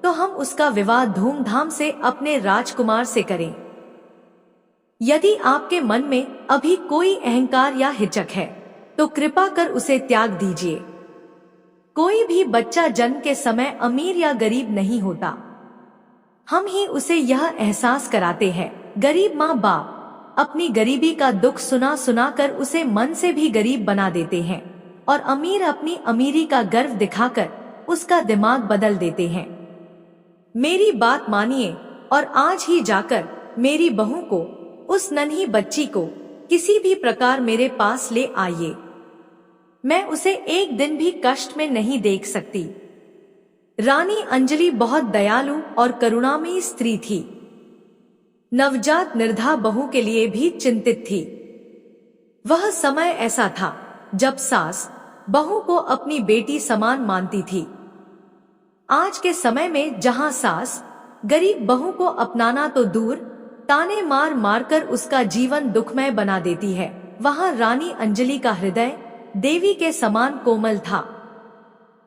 S1: तो हम उसका विवाह धूमधाम से अपने राजकुमार से करें। यदि आपके मन में अभी कोई अहंकार या हिचक है तो कृपा कर उसे त्याग दीजिए। कोई भी बच्चा जन्म के समय अमीर या गरीब नहीं होता, हम ही उसे यह एहसास कराते हैं। गरीब माँ बाप अपनी गरीबी का दुख सुना सुना कर उसे मन से भी गरीब बना देते हैं और अमीर अपनी अमीरी का गर्व दिखाकर उसका दिमाग बदल देते हैं। मेरी बात मानिए और आज ही जाकर मेरी बहू को, उस नन्ही बच्ची को किसी भी प्रकार मेरे पास ले आइए। मैं उसे एक दिन भी कष्ट में नहीं देख सकती। रानी अंजलि बहुत दयालु और करुणामयी स्त्री थी। नवजात निर्धा बहू के लिए भी चिंतित थी। वह समय ऐसा था जब सास बहू को अपनी बेटी समान मानती थी। आज के समय में जहां सास गरीब बहू को अपनाना तो दूर, ताने मार मारकर उसका जीवन दुखमय बना देती है, वहां रानी अंजलि का हृदय देवी के समान कोमल था।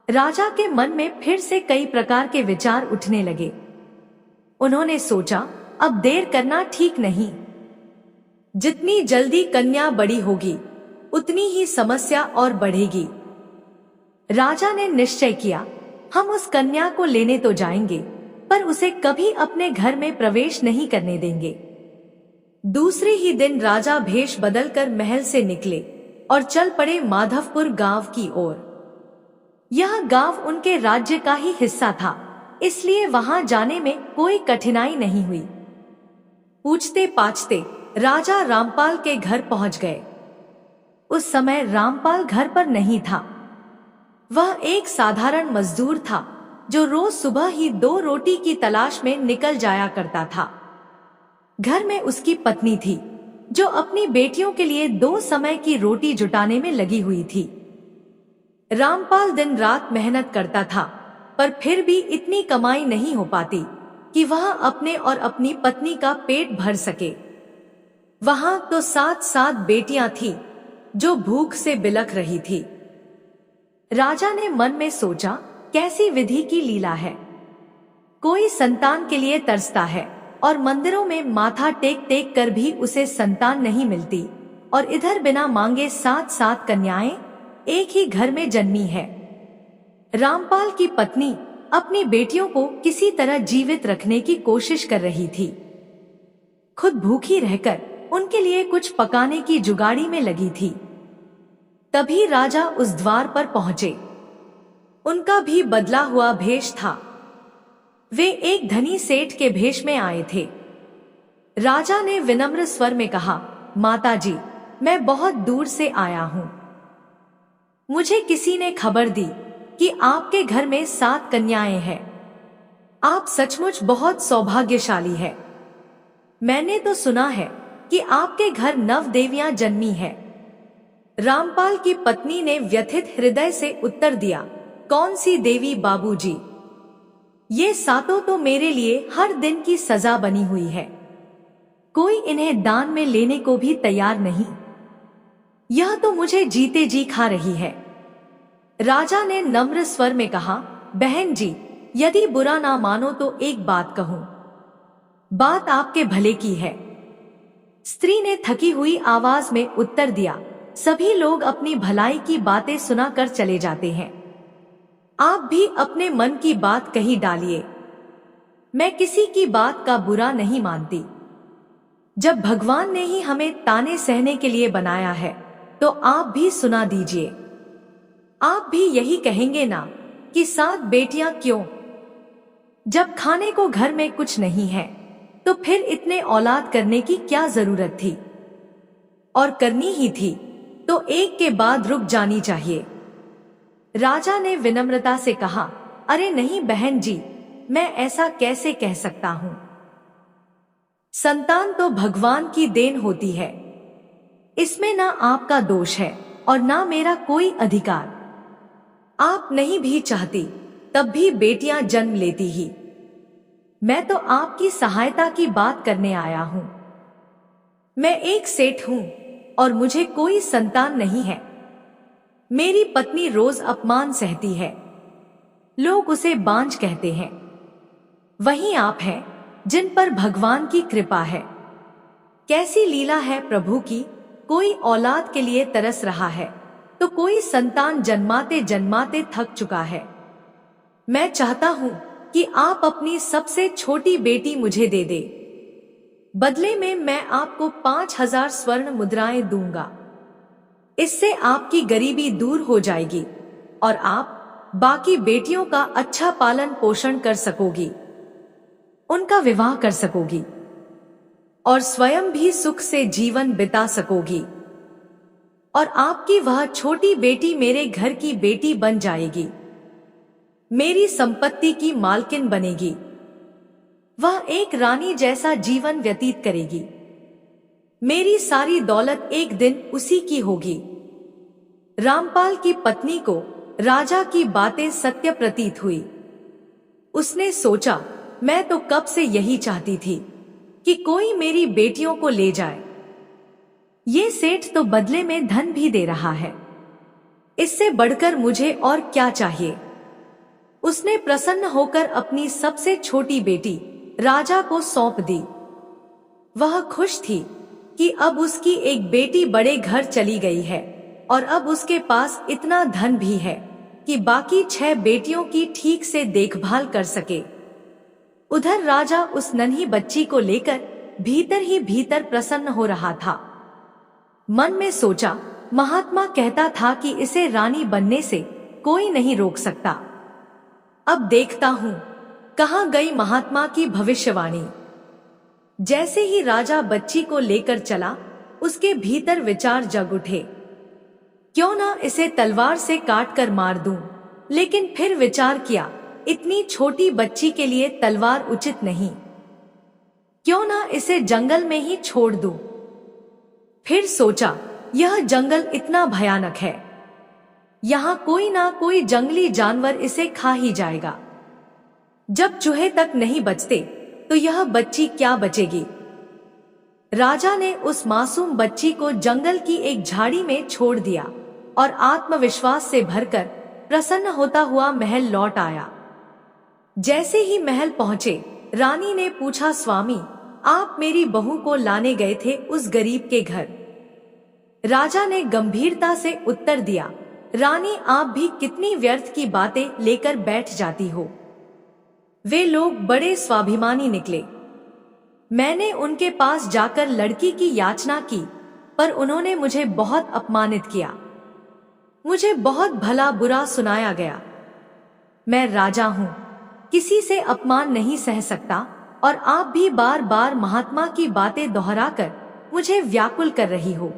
S1: राजा के मन में फिर से कई प्रकार के विचार उठने लगे। उन्होंने सोचा अब देर करना ठीक नहीं। जितनी जल्दी कन्या बड़ी होगी उतनी ही समस्या और बढ़ेगी। राजा ने निश्चय किया हम उस कन्या को लेने तो जाएंगे पर उसे कभी अपने घर में प्रवेश नहीं करने देंगे। दूसरे ही दिन राजा भेष बदलकर महल से निकले और चल पड़े माधवपुर गांव की ओर। यह गांव उनके राज्य का ही हिस्सा था, इसलिए वहां जाने में कोई कठिनाई नहीं हुई। पूछते पाछते राजा रामपाल के घर पहुंच गए। उस समय रामपाल घर पर नहीं था। वह एक साधारण मजदूर था जो रोज सुबह ही 2 रोटी की तलाश में निकल जाया करता था। घर में उसकी पत्नी थी जो अपनी बेटियों के लिए 2 समय की रोटी जुटाने में लगी हुई थी। रामपाल दिन रात मेहनत करता था पर फिर भी इतनी कमाई नहीं हो पाती कि वह अपने और अपनी पत्नी का पेट भर सके। वहां तो 7 बेटियां थीं जो भूख से बिलख रही थी। राजा ने मन में सोचा कैसी विधि की लीला है। कोई संतान के लिए तरसता है और मंदिरों में माथा टेक टेक कर भी उसे संतान नहीं मिलती, और इधर बिना मांगे 7 कन्याएं एक ही घर में जन्मी है। रामपाल की पत्नी अपनी बेटियों को किसी तरह जीवित रखने की कोशिश कर रही थी। खुद भूखी रहकर उनके लिए कुछ पकाने की जुगाड़ी में लगी थी। तभी राजा उस द्वार पर पहुंचे। उनका भी बदला हुआ भेष था। वे एक धनी सेठ के भेष में आए थे। राजा ने विनम्र स्वर में कहा, माताजी, मैं बहुत दूर से आया हूं। मुझे किसी ने खबर दी कि आपके घर में 7 कन्याएं हैं। आप सचमुच बहुत सौभाग्यशाली है। मैंने तो सुना है कि आपके घर 9 देवियां जन्मी है। रामपाल की पत्नी ने व्यथित हृदय से उत्तर दिया, कौन सी देवी बाबूजी? ये 7 तो मेरे लिए हर दिन की सजा बनी हुई है। कोई इन्हें दान में लेने को भी तैयार नहीं। यह तो मुझे जीते जी खा रही है। राजा ने नम्र स्वर में कहा, बहन जी, यदि बुरा ना मानो तो एक बात कहूं। बात आपके भले की है। स्त्री ने थकी हुई आवाज में उत्तर दिया, सभी लोग अपनी भलाई की बातें सुनाकर चले जाते हैं। आप भी अपने मन की बात कही डालिए। मैं किसी की बात का बुरा नहीं मानती। जब भगवान ने ही हमें ताने सहने के लिए बनाया है तो आप भी सुना दीजिए। आप भी यही कहेंगे ना कि 7 बेटियां क्यों? जब खाने को घर में कुछ नहीं है तो फिर इतने औलाद करने की क्या जरूरत थी? और करनी ही थी तो एक के बाद रुक जानी चाहिए। राजा ने विनम्रता से कहा, अरे नहीं बहन जी, मैं ऐसा कैसे कह सकता हूं। संतान तो भगवान की देन होती है, इसमें ना आपका दोष है और ना मेरा कोई अधिकार। आप नहीं भी चाहती तब भी बेटियां जन्म लेती ही। मैं तो आपकी सहायता की बात करने आया हूं। मैं एक सेठ हूं और मुझे कोई संतान नहीं है। मेरी पत्नी रोज अपमान सहती है, लोग उसे बांझ कहते हैं। वहीं आप हैं जिन पर भगवान की कृपा है। कैसी लीला है प्रभु की, कोई औलाद के लिए तरस रहा है तो कोई संतान जन्माते जन्माते थक चुका है। मैं चाहता हूं कि आप अपनी सबसे छोटी बेटी मुझे दे दे। बदले में मैं आपको 5,000 स्वर्ण मुद्राएं दूंगा। इससे आपकी गरीबी दूर हो जाएगी और आप बाकी बेटियों का अच्छा पालन पोषण कर सकोगी, उनका विवाह कर सकोगी और स्वयं भी सुख से जीवन बिता सकोगी। और आपकी वह छोटी बेटी मेरे घर की बेटी बन जाएगी, मेरी संपत्ति की मालकिन बनेगी। वह एक रानी जैसा जीवन व्यतीत करेगी। मेरी सारी दौलत एक दिन उसी की होगी। रामपाल की पत्नी को राजा की बातें सत्य प्रतीत हुई। उसने सोचा, मैं तो कब से यही चाहती थी कि कोई मेरी बेटियों को ले जाए। ये सेठ तो बदले में धन भी दे रहा है, इससे बढ़कर मुझे और क्या चाहिए। उसने प्रसन्न होकर अपनी सबसे छोटी बेटी राजा को सौंप दी। वह खुश थी कि अब उसकी एक बेटी बड़े घर चली गई है और अब उसके पास इतना धन भी है कि बाकी 6 बेटियों की ठीक से देखभाल कर सके। उधर राजा उस नन्ही बच्ची को लेकर भीतर ही भीतर प्रसन्न हो रहा था। मन में सोचा, महात्मा कहता था कि इसे रानी बनने से कोई नहीं रोक सकता। अब देखता हूं कहां गई महात्मा की भविष्यवाणी। जैसे ही राजा बच्ची को लेकर चला, उसके भीतर विचार जग उठे, क्यों ना इसे तलवार से काट कर मार दूं। लेकिन फिर विचार किया, इतनी छोटी बच्ची के लिए तलवार उचित नहीं, क्यों ना इसे जंगल में ही छोड़ दूं। फिर सोचा, यह जंगल इतना भयानक है, यहाँ कोई ना कोई जंगली जानवर इसे खा ही जाएगा। जब चूहे तक नहीं बचते तो यह बच्ची क्या बचेगी। राजा ने उस मासूम बच्ची को जंगल की एक झाड़ी में छोड़ दिया और आत्मविश्वास से भरकर प्रसन्न होता हुआ महल लौट आया। जैसे ही महल पहुंचे, रानी ने पूछा, स्वामी आप मेरी बहू को लाने गए थे उस गरीब के घर। राजा ने गंभीरता से उत्तर दिया, रानी आप भी कितनी व्यर्थ की बातें लेकर बैठ जाती हो। वे लोग बड़े स्वाभिमानी निकले। मैंने उनके पास जाकर लड़की की याचना की, पर उन्होंने मुझे बहुत अपमानित किया। मुझे बहुत भला बुरा सुनाया गया। मैं राजा हूं, किसी से अपमान नहीं सह सकता और आप भी बार बार महात्मा की बातें दोहराकर मुझे व्याकुल कर रही हो।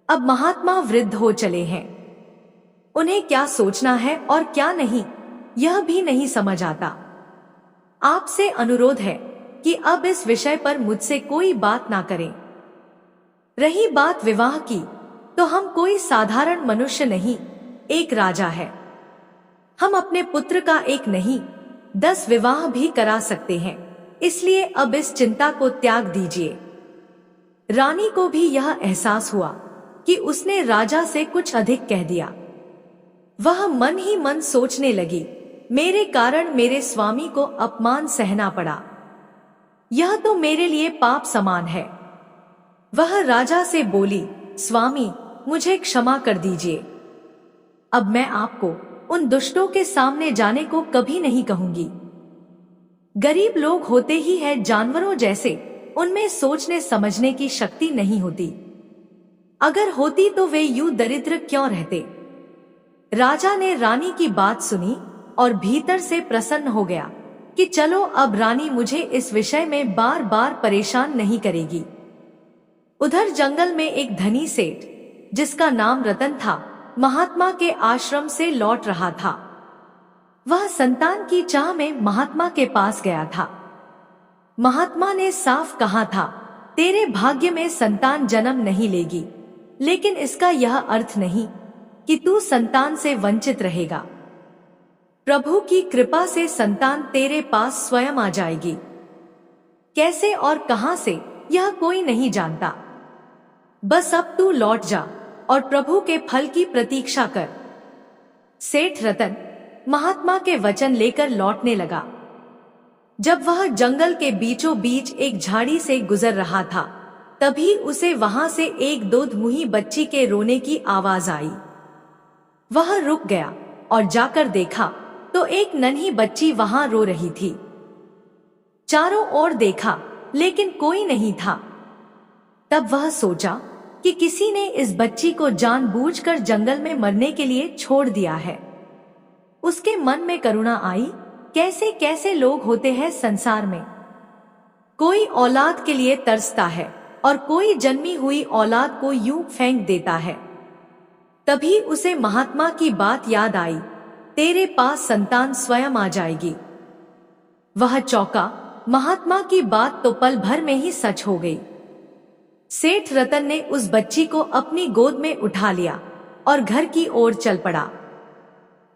S1: अब महात्मा वृद्ध हो चले हैं, उन्हें क्या सोचना है और क्या नहीं, यह भी नहीं समझ आता। आपसे अनुरोध है कि अब इस विषय पर मुझसे कोई बात ना करें। रही बात विवाह की, तो हम कोई साधारण मनुष्य नहीं, एक राजा है। हम अपने पुत्र का एक नहीं 10 विवाह भी करा सकते हैं, इसलिए अब इस चिंता को त्याग दीजिए। रानी को भी यह एहसास हुआ कि उसने राजा से कुछ अधिक कह दिया। वह मन ही मन सोचने लगी, मेरे कारण मेरे स्वामी को अपमान सहना पड़ा, यह तो मेरे लिए पाप समान है। वह राजा से बोली, स्वामी मुझे क्षमा कर दीजिए, अब मैं आपको उन दुष्टों के सामने जाने को कभी नहीं कहूंगी। गरीब लोग होते ही हैं जानवरों जैसे, उनमें सोचने समझने की शक्ति नहीं होती। अगर होती तो वे यूं दरिद्र क्यों रहते। राजा ने रानी की बात सुनी और भीतर से प्रसन्न हो गया कि चलो अब रानी मुझे इस विषय में बार बार परेशान नहीं करेगी। उधर जंगल में एक धनी सेठ, जिसका नाम रतन था, महात्मा के आश्रम से लौट रहा था। वह संतान की चाह में महात्मा के पास गया था। महात्मा ने साफ कहा था, तेरे भाग्य में संतान जन्म नहीं लेगी, लेकिन इसका यह अर्थ नहीं कि तू संतान से वंचित रहेगा। प्रभु की कृपा से संतान तेरे पास स्वयं आ जाएगी। कैसे और कहां से यह कोई नहीं जानता। बस अब तू लौट जा और प्रभु के फल की प्रतीक्षा कर। सेठ रतन महात्मा के वचन लेकर लौटने लगा। जब वह जंगल के बीचों बीच एक झाड़ी से गुजर रहा था, तभी उसे वहां से एक दूधमुही बच्ची के रोने की आवाज आई। वह रुक गया और जाकर देखा तो एक नन्ही बच्ची वहां रो रही थी। चारों ओर देखा लेकिन कोई नहीं था। तब वह सोचा कि किसी ने इस बच्ची को जानबूझकर जंगल में मरने के लिए छोड़ दिया है। उसके मन में करुणा आई। कैसे कैसे लोग होते हैं संसार में। कोई औलाद के लिए तरसता है और कोई जन्मी हुई औलाद को यूं फेंक देता है। तभी उसे महात्मा की बात याद आई, तेरे पास संतान स्वयं आ जाएगी। वह चौंका। महात्मा की बात तो पल भर में ही सच हो गई। सेठ रतन ने उस बच्ची को अपनी गोद में उठा लिया और घर की ओर चल पड़ा।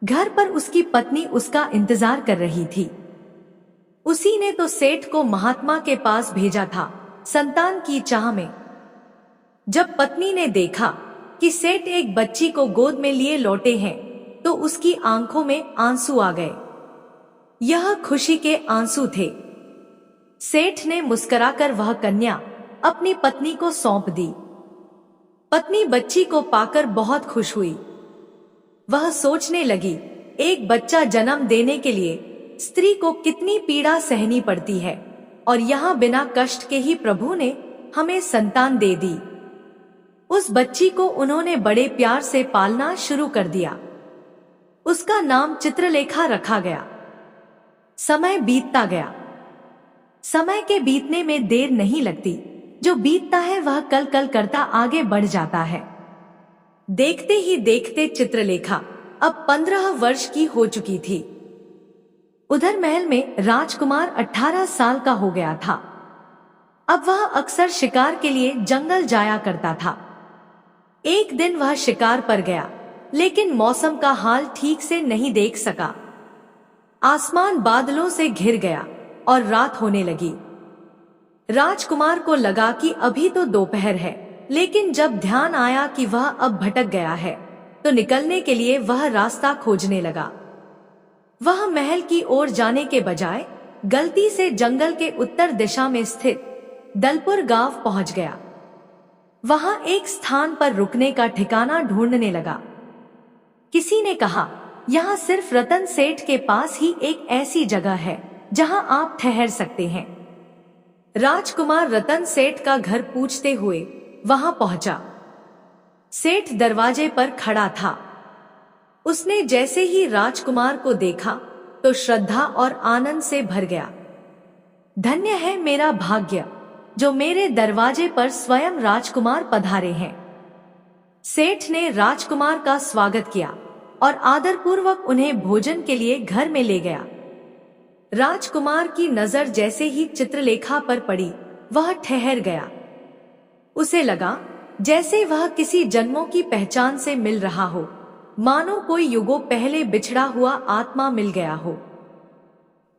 S1: घर पर उसकी पत्नी उसका इंतजार कर रही थी। उसी ने तो सेठ को महात्मा के पास भेजा था, संतान की चाह में। जब पत्नी ने देखा कि सेठ एक बच्ची को गोद में लिए लौटे हैं, तो उसकी आंखों में आंसू आ गए। यह खुशी के आंसू थे। सेठ ने मुस्कुराकर वह कन्या अपनी पत्नी को सौंप दी। पत्नी बच्ची को पाकर बहुत खुश हुई। वह सोचने लगी, एक बच्चा जन्म देने के लिए स्त्री को कितनी पीड़ा सहनी पड़ती है, और यहाँ बिना कष्ट के ही प्रभु ने हमें संतान दे दी। उस बच्ची को उन्होंने बड़े प्यार से पालना शुरू कर दिया। उसका नाम चित्रलेखा रखा गया। समय बीतता गया। समय के बीतने में देर नहीं लगती। जो बीतता है वह कल कल करता आगे बढ़ जाता है। देखते ही देखते चित्रलेखा अब 15 वर्ष की हो चुकी थी। उधर महल में राजकुमार 18 साल का हो गया था। अब वह अक्सर शिकार के लिए जंगल जाया करता था। एक दिन वह शिकार पर गया, लेकिन मौसम का हाल ठीक से नहीं देख सका। आसमान बादलों से घिर गया और रात होने लगी। राजकुमार को लगा कि अभी तो दोपहर है, लेकिन जब ध्यान आया कि वह अब भटक गया है, तो निकलने के लिए वह रास्ता खोजने लगा। वह महल की ओर जाने के बजाय गलती से जंगल के उत्तर दिशा में स्थित दलपुर गांव पहुंच गया। वहां एक स्थान पर रुकने का ठिकाना ढूंढने लगा। किसी ने कहा, यहाँ सिर्फ रतन सेठ के पास ही एक ऐसी जगह है जहां आप ठहर सकते हैं। राजकुमार रतन सेठ का घर पूछते हुए वहां पहुंचा। सेठ दरवाजे पर खड़ा था। उसने जैसे ही राजकुमार को देखा तो श्रद्धा और आनंद से भर गया। धन्य है मेरा भाग्य जो मेरे दरवाजे पर स्वयं राजकुमार पधारे हैं। सेठ ने राजकुमार का स्वागत किया और आदरपूर्वक उन्हें भोजन के लिए घर में ले गया। राजकुमार की नजर जैसे ही चित्रलेखा पर पड़ी, वह ठहर गया। उसे लगा जैसे वह किसी जन्मों की पहचान से मिल रहा हो, मानो कोई युगों पहले बिछड़ा हुआ आत्मा मिल गया हो।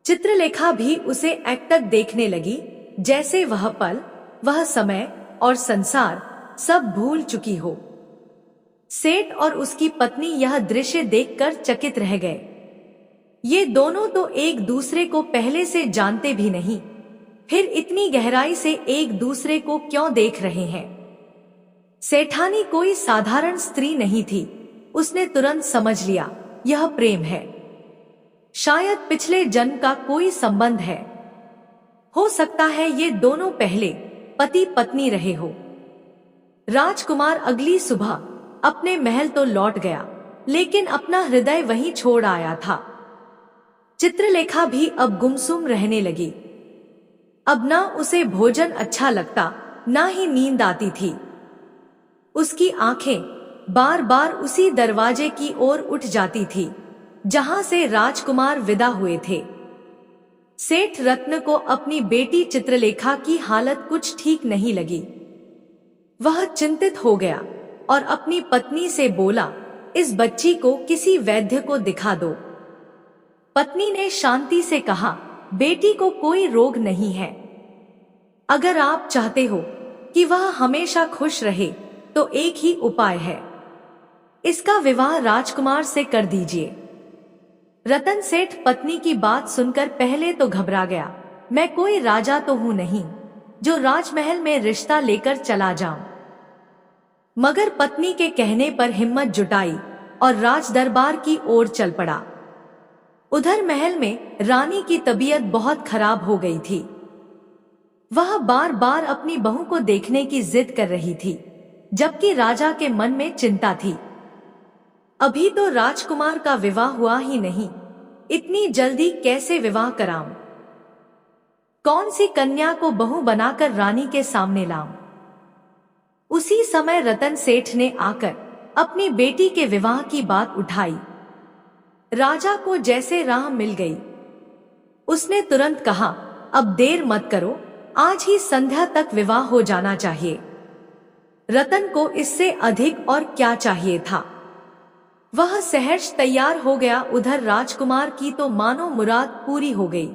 S1: चित्रलेखा भी उसे एकटक देखने लगी, जैसे वह पल, वह समय और संसार सब भूल चुकी हो। सेठ और उसकी पत्नी यह दृश्य देखकर चकित रह गए। ये दोनों तो एक दूसरे को पहले से जानते भी नहीं, फिर इतनी गहराई से एक दूसरे को क्यों देख रहे हैं। सेठानी कोई साधारण स्त्री नहीं थी। उसने तुरंत समझ लिया, यह प्रेम है। शायद पिछले जन्म का कोई संबंध है। हो सकता है ये दोनों पहले पति पत्नी रहे हो। राजकुमार अगली सुबह अपने महल तो लौट गया, लेकिन अपना हृदय वहीं छोड़ आया था। चित्रलेखा भी अब गुमसुम रहने लगी। अब ना उसे भोजन अच्छा लगता, ना ही नींद आती थी। उसकी आंखें बार बार उसी दरवाजे की ओर उठ जाती थी जहां से राजकुमार विदा हुए थे। सेठ रत्न को अपनी बेटी चित्रलेखा की हालत कुछ ठीक नहीं लगी। वह चिंतित हो गया और अपनी पत्नी से बोला, इस बच्ची को किसी वैद्य को दिखा दो। पत्नी ने शांति से कहा, बेटी को कोई रोग नहीं है। अगर आप चाहते हो कि वह हमेशा खुश रहे तो एक ही उपाय है, इसका विवाह राजकुमार से कर दीजिए। रतन सेठ पत्नी की बात सुनकर पहले तो घबरा गया। मैं कोई राजा तो हूं नहीं जो राजमहल में रिश्ता लेकर चला जाऊं। मगर पत्नी के कहने पर हिम्मत जुटाई और राज दरबार की ओर चल पड़ा। उधर महल में रानी की तबीयत बहुत खराब हो गई थी। वह बार बार अपनी बहू को देखने की जिद कर रही थी, जबकि राजा के मन में चिंता थी। अभी तो राजकुमार का विवाह हुआ ही नहीं, इतनी जल्दी कैसे विवाह कराऊं? कौन सी कन्या को बहू बनाकर रानी के सामने लाऊं? उसी समय रतन सेठ ने आकर अपनी बेटी के विवाह की बात उठाई। राजा को जैसे राह मिल गई। उसने तुरंत कहा, अब देर मत करो, आज ही संध्या तक विवाह हो जाना चाहिए। रतन को इससे अधिक और क्या चाहिए था। वह सहर्ष तैयार हो गया। उधर राजकुमार की तो मानो मुराद पूरी हो गई।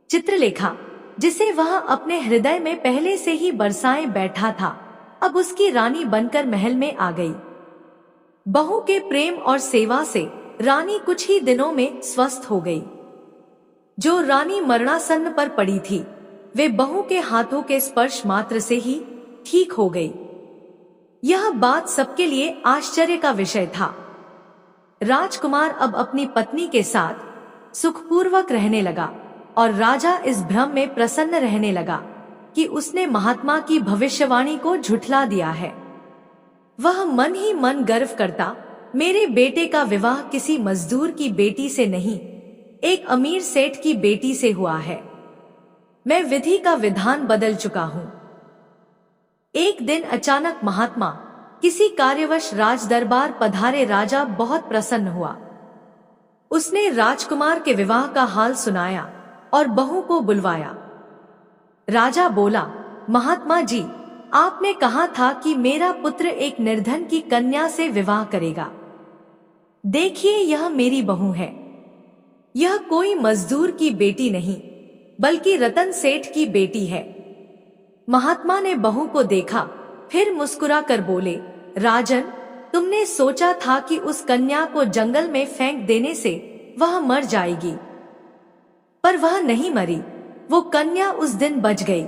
S1: चित्रलेखा, जिसे वह अपने हृदय में पहले से ही बरसाए बैठा था, अब उसकी रानी बनकर महल में आ गई। बहू के प्रेम और सेवा से रानी कुछ ही दिनों में स्वस्थ हो गई। जो रानी मरणासन्न पर पड़ी थी, वे बहू के हाथों के स्पर्श मात्र से ही ठीक हो गई। यह बात सबके लिए आश्चर्य का विषय था। राजकुमार अब अपनी पत्नी के साथ सुखपूर्वक रहने लगा और राजा इस भ्रम में प्रसन्न रहने लगा कि उसने महात्मा की भविष्यवाणी को झुठला दिया है। वह मन ही मन गर्व करता, मेरे बेटे का विवाह किसी मजदूर की बेटी से नहीं, एक अमीर सेठ की बेटी से हुआ है। मैं विधि का विधान बदल चुका हूं। एक दिन अचानक महात्मा किसी कार्यवश राज दरबार पधारे। राजा बहुत प्रसन्न हुआ। उसने राजकुमार के विवाह का हाल सुनाया और बहू को बुलवाया। राजा बोला, महात्मा जी, आपने कहा था कि मेरा पुत्र एक निर्धन की कन्या से विवाह करेगा। देखिए, यह मेरी बहू है। यह कोई मजदूर की बेटी नहीं, बल्कि रतन सेठ की बेटी है। महात्मा ने बहू को देखा, फिर मुस्कुरा कर बोले, राजन, तुमने सोचा था कि उस कन्या को जंगल में फेंक देने से वह मर जाएगी, पर वह नहीं मरी। वो कन्या उस दिन बच गई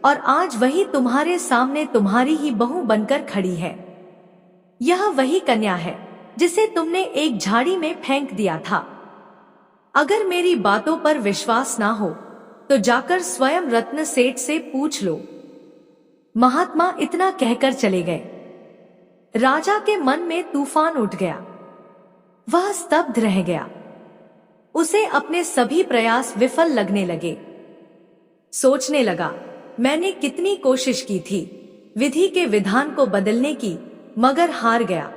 S1: और आज वही तुम्हारे सामने तुम्हारी ही बहू बनकर खड़ी है। यह वही कन्या है जिसे तुमने एक झाड़ी में फेंक दिया था। अगर मेरी बातों पर विश्वास ना हो तो जाकर स्वयं रत्न सेठ से पूछ लो। महात्मा इतना कहकर चले गए। राजा के मन में तूफान उठ गया। वह स्तब्ध रह गया। उसे अपने सभी प्रयास विफल लगने लगे। सोचने लगा, मैंने कितनी कोशिश की थी विधि के विधान को बदलने की, मगर हार गया।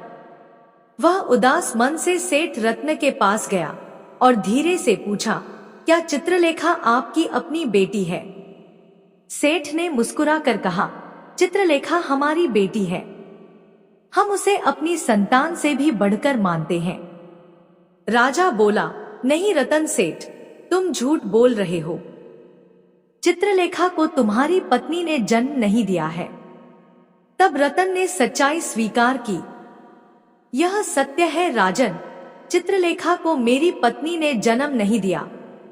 S1: वह उदास मन से सेठ रत्न के पास गया और धीरे से पूछा, क्या चित्रलेखा आपकी अपनी बेटी है? सेठ ने मुस्कुरा कर कहा, चित्रलेखा हमारी बेटी है। हम उसे अपनी संतान से भी बढ़कर मानते हैं। राजा बोला, नहीं रतन सेठ, तुम झूठ बोल रहे हो। चित्रलेखा को तुम्हारी पत्नी ने जन्म नहीं दिया है। तब रतन ने सच्चाई स्वीकार की। यह सत्य है राजन, चित्रलेखा को मेरी पत्नी ने जन्म नहीं दिया,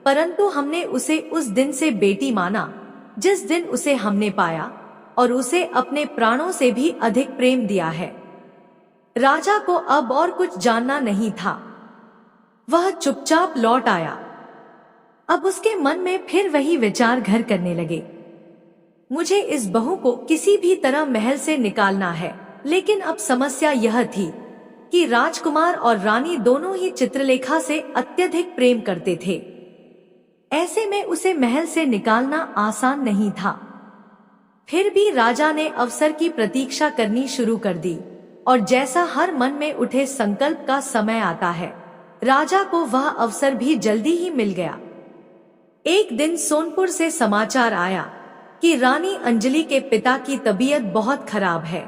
S1: परंतु हमने उसे उस दिन से बेटी माना जिस दिन उसे हमने पाया और उसे अपने प्राणों से भी अधिक प्रेम दिया है। राजा को अब और कुछ जानना नहीं था। वह चुपचाप लौट आया। अब उसके मन में फिर वही विचार घर करने लगे। मुझे इस बहू को किसी भी तरह महल से निकालना है। लेकिन अब समस्या यह थी कि राजकुमार और रानी दोनों ही चित्रलेखा से अत्यधिक प्रेम करते थे। ऐसे में उसे महल से निकालना आसान नहीं था। फिर भी राजा ने अवसर की प्रतीक्षा करनी शुरू कर दी और जैसा हर मन में उठे संकल्प का समय आता है, राजा को वह अवसर भी जल्दी ही मिल गया। एक दिन सोनपुर से समाचार आया कि रानी अंजलि के पिता की तबीयत बहुत खराब है।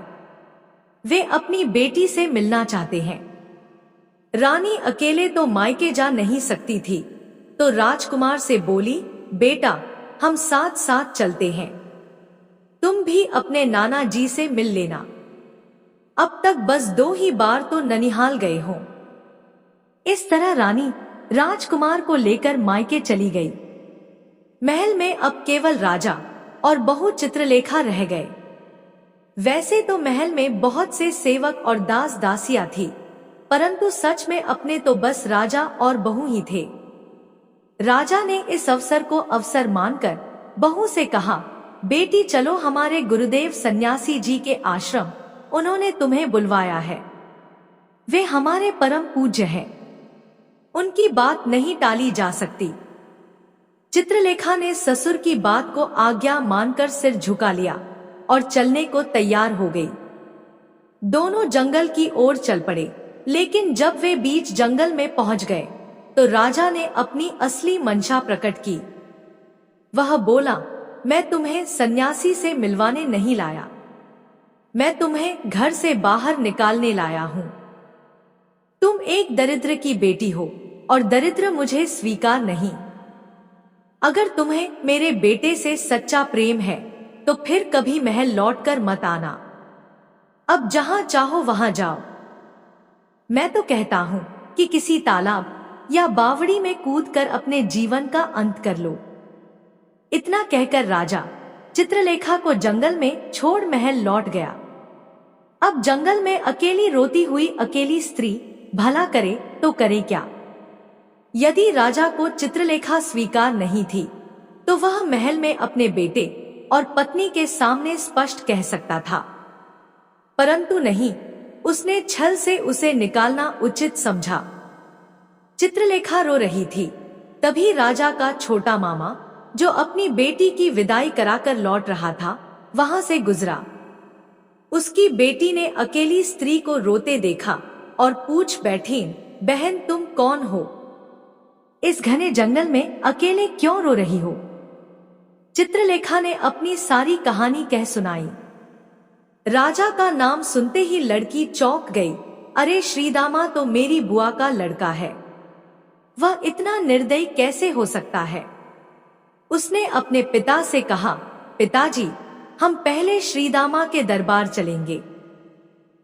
S1: वे अपनी बेटी से मिलना चाहते हैं। रानी अकेले तो मायके जा नहीं सकती थी, तो राजकुमार से बोली, बेटा हम साथ साथ चलते हैं, तुम भी अपने नाना जी से मिल लेना। अब तक बस 2 ही बार तो ननिहाल गए हो। इस तरह रानी राजकुमार को लेकर मायके चली गई। महल में अब केवल राजा और बहू चित्रलेखा रह गए। वैसे तो महल में बहुत से सेवक और दास दासियां थी, परंतु सच में अपने तो बस राजा और बहू ही थे। राजा ने इस अवसर को अवसर मानकर बहू से कहा, बेटी चलो हमारे गुरुदेव सन्यासी जी के आश्रम, उन्होंने तुम्हें बुलवाया है। वे हमारे परम पूज्य हैं, उनकी बात नहीं टाली जा सकती। चित्रलेखा ने ससुर की बात को आज्ञा मानकर सिर झुका लिया और चलने को तैयार हो गई। दोनों जंगल की ओर चल पड़े, लेकिन जब वे बीच जंगल में पहुंच गए तो राजा ने अपनी असली मंशा प्रकट की। वह बोला, मैं तुम्हें सन्यासी से मिलवाने नहीं लाया, मैं तुम्हें घर से बाहर निकालने लाया हूं। तुम एक दरिद्र की बेटी हो और दरिद्र मुझे स्वीकार नहीं। अगर तुम्हें मेरे बेटे से सच्चा प्रेम है तो फिर कभी महल लौटकर मत आना। अब जहां चाहो वहां जाओ। मैं तो कहता हूं कि किसी तालाब या बावड़ी में कूदकर अपने जीवन का अंत कर लो। इतना कहकर राजा चित्रलेखा को जंगल में छोड़ महल लौट गया। अब जंगल में अकेली रोती हुई अकेली स्त्री भला करे तो करे क्या? यदि राजा को चित्रलेखा स्वीकार नहीं थी तो वह महल में अपने बेटे और पत्नी के सामने स्पष्ट कह सकता था, परंतु नहीं, उसने छल से उसे निकालना उचित समझा। चित्रलेखा रो रही थी। तभी राजा का छोटा मामा, जो अपनी बेटी की विदाई कराकर लौट रहा था, वहां से गुजरा। उसकी बेटी ने अकेली स्त्री को रोते देखा और पूछ बैठी, बहन तुम कौन हो? इस घने जंगल में अकेले क्यों रो रही हो? चित्रलेखा ने अपनी सारी कहानी कह सुनाई। राजा का नाम सुनते ही लड़की चौंक गई। अरे श्रीदामा तो मेरी बुआ का लड़का है, वह इतना निर्दयी कैसे हो सकता है? उसने अपने पिता से कहा, पिताजी हम पहले श्रीदामा के दरबार चलेंगे।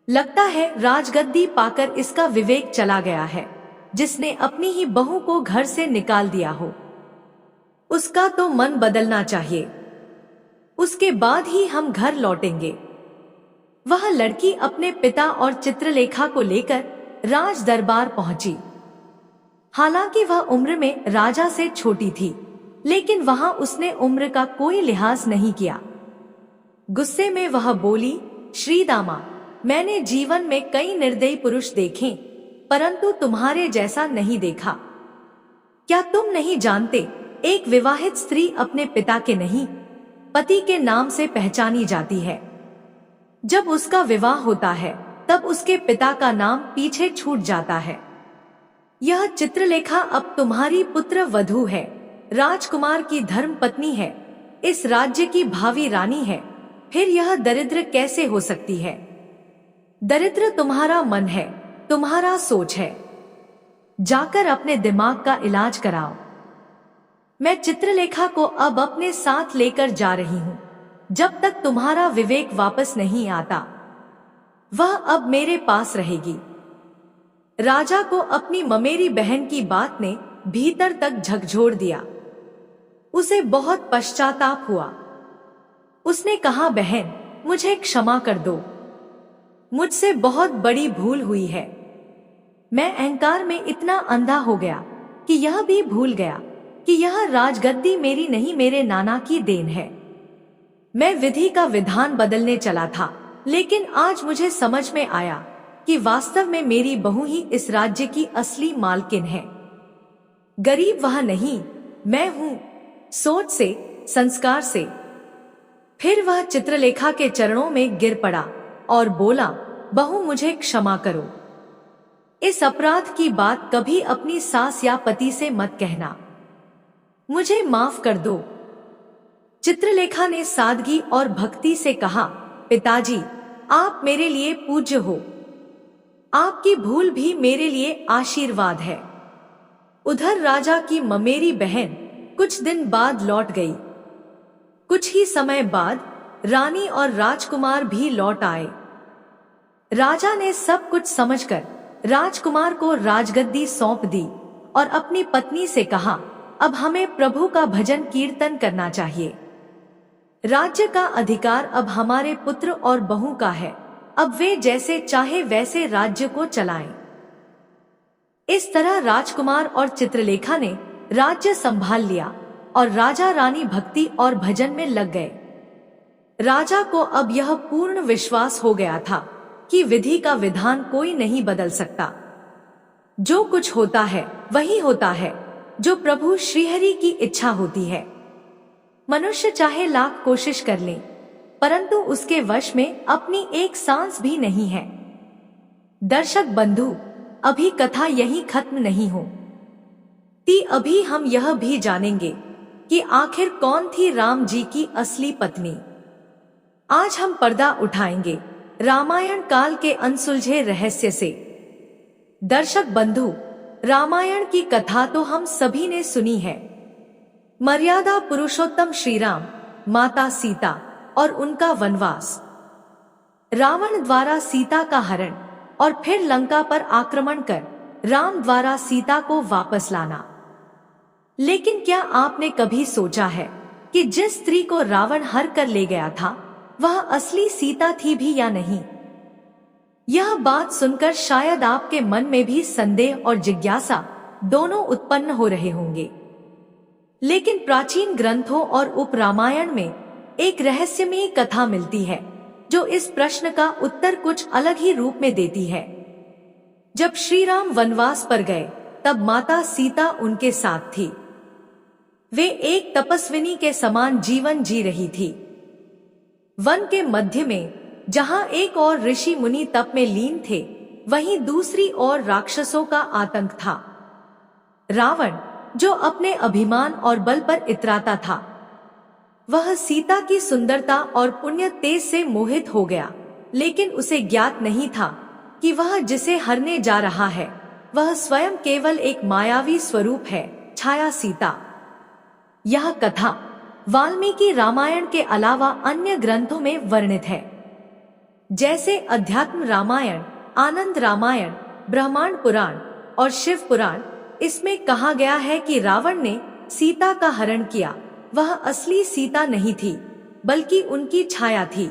S1: लगता है राजगद्दी पाकर इसका विवेक चला गया है, जिसने अपनी ही बहू को घर से निकाल दिया हो। उसका तो मन बदलना चाहिए, उसके बाद ही हम घर लौटेंगे। वह लड़की अपने पिता और चित्रलेखा को लेकर राज दरबार पहुंची। हालांकि वह उम्र में राजा से छोटी थी, लेकिन वहां उसने उम्र का कोई लिहाज नहीं किया। गुस्से में वह बोली, श्रीदामा मैंने जीवन में कई निर्दयी पुरुष देखे, परंतु तुम्हारे जैसा नहीं देखा। क्या तुम नहीं जानते, एक विवाहित स्त्री अपने पिता के नहीं, पति के नाम से पहचानी जाती है। जब उसका विवाह होता है तब उसके पिता का नाम पीछे छूट जाता है। यह चित्रलेखा अब तुम्हारी पुत्र वधू है, राजकुमार की धर्म पत्नी है, इस राज्य की भावी रानी है। फिर यह दरिद्र कैसे हो सकती है? दरिद्र तुम्हारा मन है, तुम्हारा सोच है। जाकर अपने दिमाग का इलाज कराओ। मैं चित्रलेखा को अब अपने साथ लेकर जा रही हूँ। जब तक तुम्हारा विवेक वापस नहीं आता, वह अब मेरे पास रहेगी। राजा को अपनी ममेरी बहन की बात ने भीतर तक झकझोर दिया। उसे बहुत पश्चाताप हुआ। उसने कहा, बहन मुझे क्षमा कर दो, मुझसे बहुत बड़ी भूल हुई है। मैं अहंकार में इतना अंधा हो गया कि यह भी भूल गया कि यह राजगद्दी मेरी नहीं, मेरे नाना की देन है। मैं विधि का विधान बदलने चला था, लेकिन आज मुझे समझ में आया कि वास्तव में मेरी बहू ही इस राज्य की असली मालकिन है। गरीब वह नहीं, मैं हूं, सोच से, संस्कार से। फिर वह चित्रलेखा के चरणों में गिर पड़ा और बोला, बहू मुझे क्षमा करो। इस अपराध की बात कभी अपनी सास या पति से मत कहना। मुझे माफ कर दो। चित्रलेखा ने सादगी और भक्ति से कहा, पिताजी, आप मेरे लिए पूज्य हो। आपकी भूल भी मेरे लिए आशीर्वाद है। उधर राजा की ममेरी बहन कुछ दिन बाद लौट गई। कुछ ही समय बाद रानी और राजकुमार भी लौट आए। राजा ने सब कुछ समझकर राजकुमार को राजगद्दी सौंप दी और अपनी पत्नी से कहा, अब हमें प्रभु का भजन कीर्तन करना चाहिए। राज्य का अधिकार अब हमारे पुत्र और बहू का है। अब वे जैसे चाहे वैसे राज्य को चलाएं। इस तरह राजकुमार और चित्रलेखा ने राज्य संभाल लिया और राजा रानी भक्ति और भजन में लग गए। राजा को अब यह पूर्ण विश्वास हो गया था कि विधि का विधान कोई नहीं बदल सकता। जो कुछ होता है वही होता है जो प्रभु श्रीहरि की इच्छा होती है। मनुष्य चाहे लाख कोशिश कर ले, परंतु उसके वश में अपनी एक सांस भी नहीं है। दर्शक बंधु, अभी कथा यहीं खत्म नहीं होती। अभी हम यह भी जानेंगे कि आखिर कौन थी राम जी की असली पत्नी। आज हम पर्दा उठाएंगे रामायण काल के अनसुलझे रहस्य से। दर्शक बंधु, रामायण की कथा तो हम सभी ने सुनी है। मर्यादा पुरुषोत्तम श्री राम, माता सीता और उनका वनवास, रावण द्वारा सीता का हरण और फिर लंका पर आक्रमण कर राम द्वारा सीता को वापस लाना। लेकिन क्या आपने कभी सोचा है कि जिस स्त्री को रावण हर कर ले गया था वह असली सीता थी भी या नहीं? यह बात सुनकर शायद आपके मन में भी संदेह और जिज्ञासा दोनों उत्पन्न हो रहे होंगे। लेकिन प्राचीन ग्रंथों और उप रामायण में एक रहस्यमयी कथा मिलती है जो इस प्रश्न का उत्तर कुछ अलग ही रूप में देती है। जब श्री राम वनवास पर गए तब माता सीता उनके साथ थी। वे एक तपस्विनी के समान जीवन जी रही थी। वन के मध्य में जहां एक और ऋषि मुनि तप में लीन थे, वहीं दूसरी ओर राक्षसों का आतंक था। रावण, जो अपने अभिमान और बल पर इतराता था, वह सीता की सुंदरता और पुण्य तेज से मोहित हो गया। लेकिन उसे ज्ञात नहीं था कि वह जिसे हरने जा रहा है वह स्वयं केवल एक मायावी स्वरूप है, छाया सीता। यह कथा वाल्मीकि रामायण के अलावा अन्य ग्रंथों में वर्णित है, जैसे अध्यात्म रामायण, आनंद रामायण, ब्रह्मांड पुराण और शिव पुराण। इसमें कहा गया है कि रावण ने सीता का हरण किया। वह असली सीता नहीं थी, बल्कि उनकी छाया थी,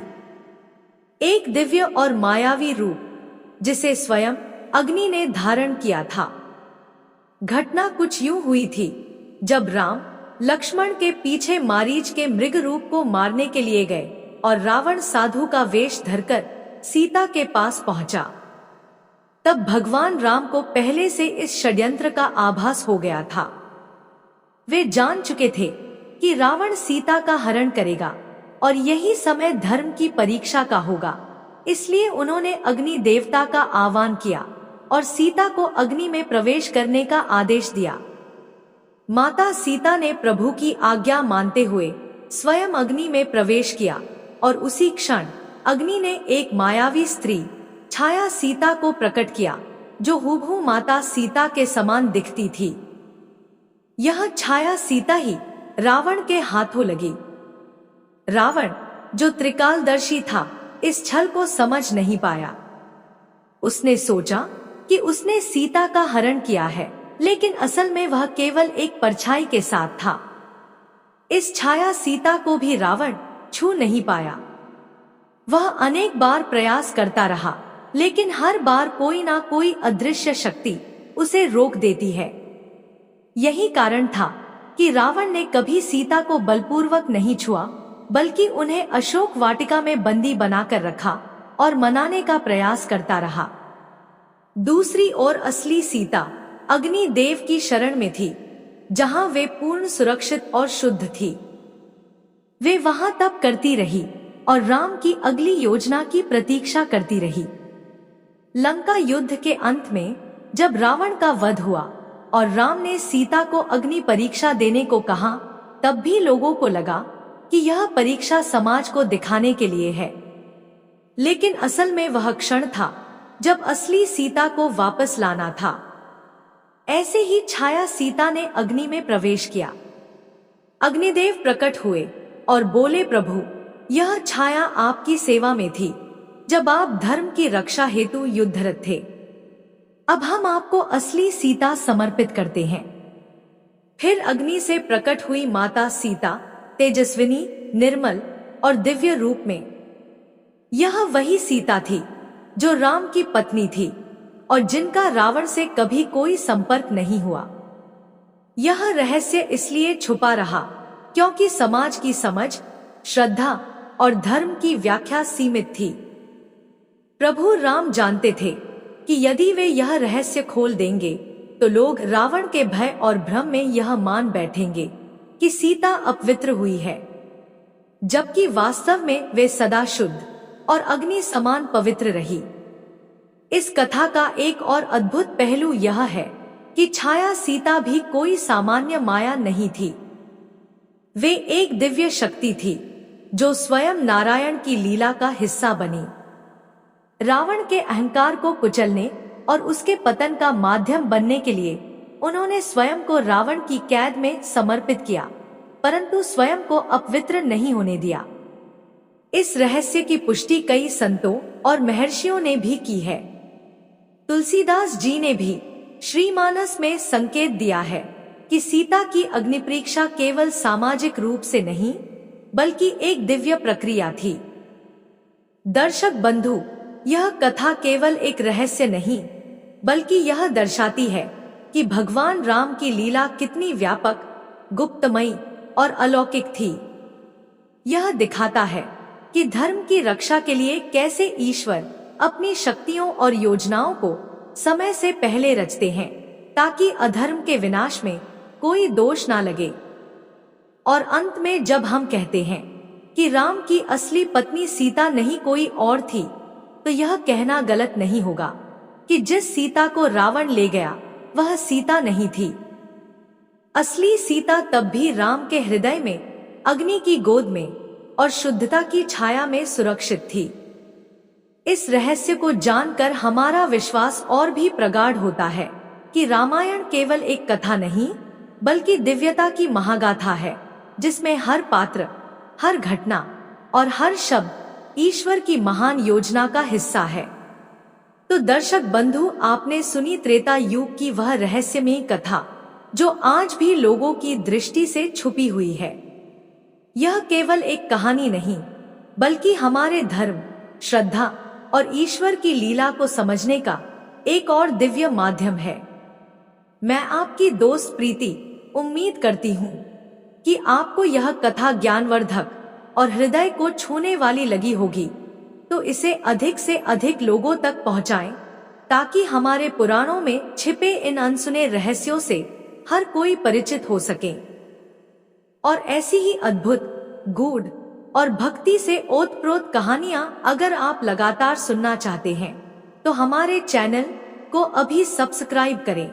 S1: एक दिव्य और मायावी रूप जिसे स्वयं अग्नि ने धारण किया था। घटना कुछ यूं हुई थी, जब राम लक्ष्मण के पीछे मारीच के मृग रूप को मारने के लिए गए और रावण साधु का वेश धरकर सीता के पास पहुंचा, तब भगवान राम को पहले से इस षड्यंत्र का आभास हो गया था। वे जान चुके थे कि रावण सीता का हरण करेगा और यही समय धर्म की परीक्षा का होगा। इसलिए उन्होंने अग्नि देवता का आह्वान किया और सीता को अग्नि में प्रवेश करने का आदेश दिया। माता सीता ने प्रभु की आज्ञा मानते हुए स्वयं अग्नि में प्रवेश किया और उसी क्षण अग्नि ने एक मायावी स्त्री छाया सीता को प्रकट किया, जो हूबहू माता सीता के समान दिखती थी। यह छाया सीता ही रावण के हाथों लगी। रावण, जो त्रिकालदर्शी था, इस छल को समझ नहीं पाया। उसने सोचा कि उसने सीता का हरण किया है, लेकिन असल में वह केवल एक परछाई के साथ था। इस छाया सीता को भी रावण छू नहीं पाया। वह अनेक बार प्रयास करता रहा, लेकिन हर बार कोई ना कोई अदृश्य शक्ति उसे रोक देती है। यही कारण था कि रावण ने कभी सीता को बलपूर्वक नहीं छुआ, बल्कि उन्हें अशोक वाटिका में बंदी बनाकर रखा और मनाने का प्रयास करता रहा। दूसरी ओर असली सीता अग्नि देव की शरण में थी, जहां वे पूर्ण सुरक्षित और शुद्ध थी। वे वहां तप करती रही और राम की अगली योजना की प्रतीक्षा करती रही। लंका युद्ध के अंत में जब रावण का वध हुआ और राम ने सीता को अग्नि परीक्षा देने को कहा, तब भी लोगों को लगा कि यह परीक्षा समाज को दिखाने के लिए है। लेकिन असल में वह क्षण था जब असली सीता को वापस लाना था। ऐसे ही छाया सीता ने अग्नि में प्रवेश किया। अग्निदेव प्रकट हुए और बोले, प्रभु, यह छाया आपकी सेवा में थी जब आप धर्म की रक्षा हेतु युद्धरत थे। अब हम आपको असली सीता समर्पित करते हैं। फिर अग्नि से प्रकट हुई माता सीता तेजस्विनी, निर्मल और दिव्य रूप में। यह वही सीता थी जो राम की पत्नी थी और जिनका रावण से कभी कोई संपर्क नहीं हुआ। यह रहस्य इसलिए छुपा रहा क्योंकि समाज की समझ, श्रद्धा और धर्म की व्याख्या सीमित थी। प्रभु राम जानते थे कि यदि वे यह रहस्य खोल देंगे तो लोग रावण के भय और भ्रम में यह मान बैठेंगे कि सीता अपवित्र हुई है, जबकि वास्तव में वे सदा शुद्ध और अग्नि समान पवित्र रही। इस कथा का एक और अद्भुत पहलू यह है कि छाया सीता भी कोई सामान्य माया नहीं थी। वे एक दिव्य शक्ति थी जो स्वयं नारायण की लीला का हिस्सा बनी। रावण के अहंकार को कुचलने और उसके पतन का माध्यम बनने के लिए उन्होंने स्वयं को रावण की कैद में समर्पित किया, परंतु स्वयं को अपवित्र नहीं होने दिया। इस रहस्य की पुष्टि कई संतों और महर्षियों ने भी की है। तुलसीदास जी ने भी श्रीमानस में संकेत दिया है कि सीता की अग्निपरीक्षा केवल सामाजिक रूप से नहीं बल्कि एक दिव्य प्रक्रिया थी। दर्शक बंधु, यह कथा केवल एक रहस्य नहीं बल्कि यह दर्शाती है कि भगवान राम की लीला कितनी व्यापक, गुप्तमयी और अलौकिक थी। यह दिखाता है कि धर्म की रक्षा के लिए कैसे ईश्वर अपनी शक्तियों और योजनाओं को समय से पहले रचते हैं ताकि अधर्म के विनाश में कोई दोष ना लगे। और अंत में जब हम कहते हैं कि राम की असली पत्नी सीता नहीं कोई और थी, तो यह कहना गलत नहीं होगा कि जिस सीता को रावण ले गया वह सीता नहीं थी। असली सीता तब भी राम के हृदय में, अग्नि की गोद में और शुद्धता की छाया में सुरक्षित थी। इस रहस्य को जानकर हमारा विश्वास और भी प्रगाढ़ होता है कि रामायण केवल एक कथा नहीं बल्कि दिव्यता की महागाथा है, जिसमें हर पात्र, हर घटना और हर शब्द ईश्वर की महान योजना का हिस्सा है। तो दर्शक बंधु, आपने सुनी त्रेता युग की वह रहस्यमयी कथा जो आज भी लोगों की दृष्टि से छुपी हुई है। यह केवल एक कहानी नहीं बल्कि हमारे धर्म, श्रद्धा और ईश्वर की लीला को समझने का एक और दिव्य माध्यम है। मैं आपकी दोस्त प्रीति उम्मीद करती हूँ कि आपको यह कथा ज्ञानवर्धक और हृदय को छूने वाली लगी होगी, तो इसे अधिक से अधिक लोगों तक पहुंचाएं ताकि हमारे पुराणों में छिपे इन अनसुने रहस्यों से हर कोई परिचित हो सके। और ऐसी ही अद्भुत, गूढ़ और भक्ति से ओतप्रोत कहानियां अगर आप लगातार सुनना चाहते हैं तो हमारे चैनल को अभी सब्सक्राइब करें।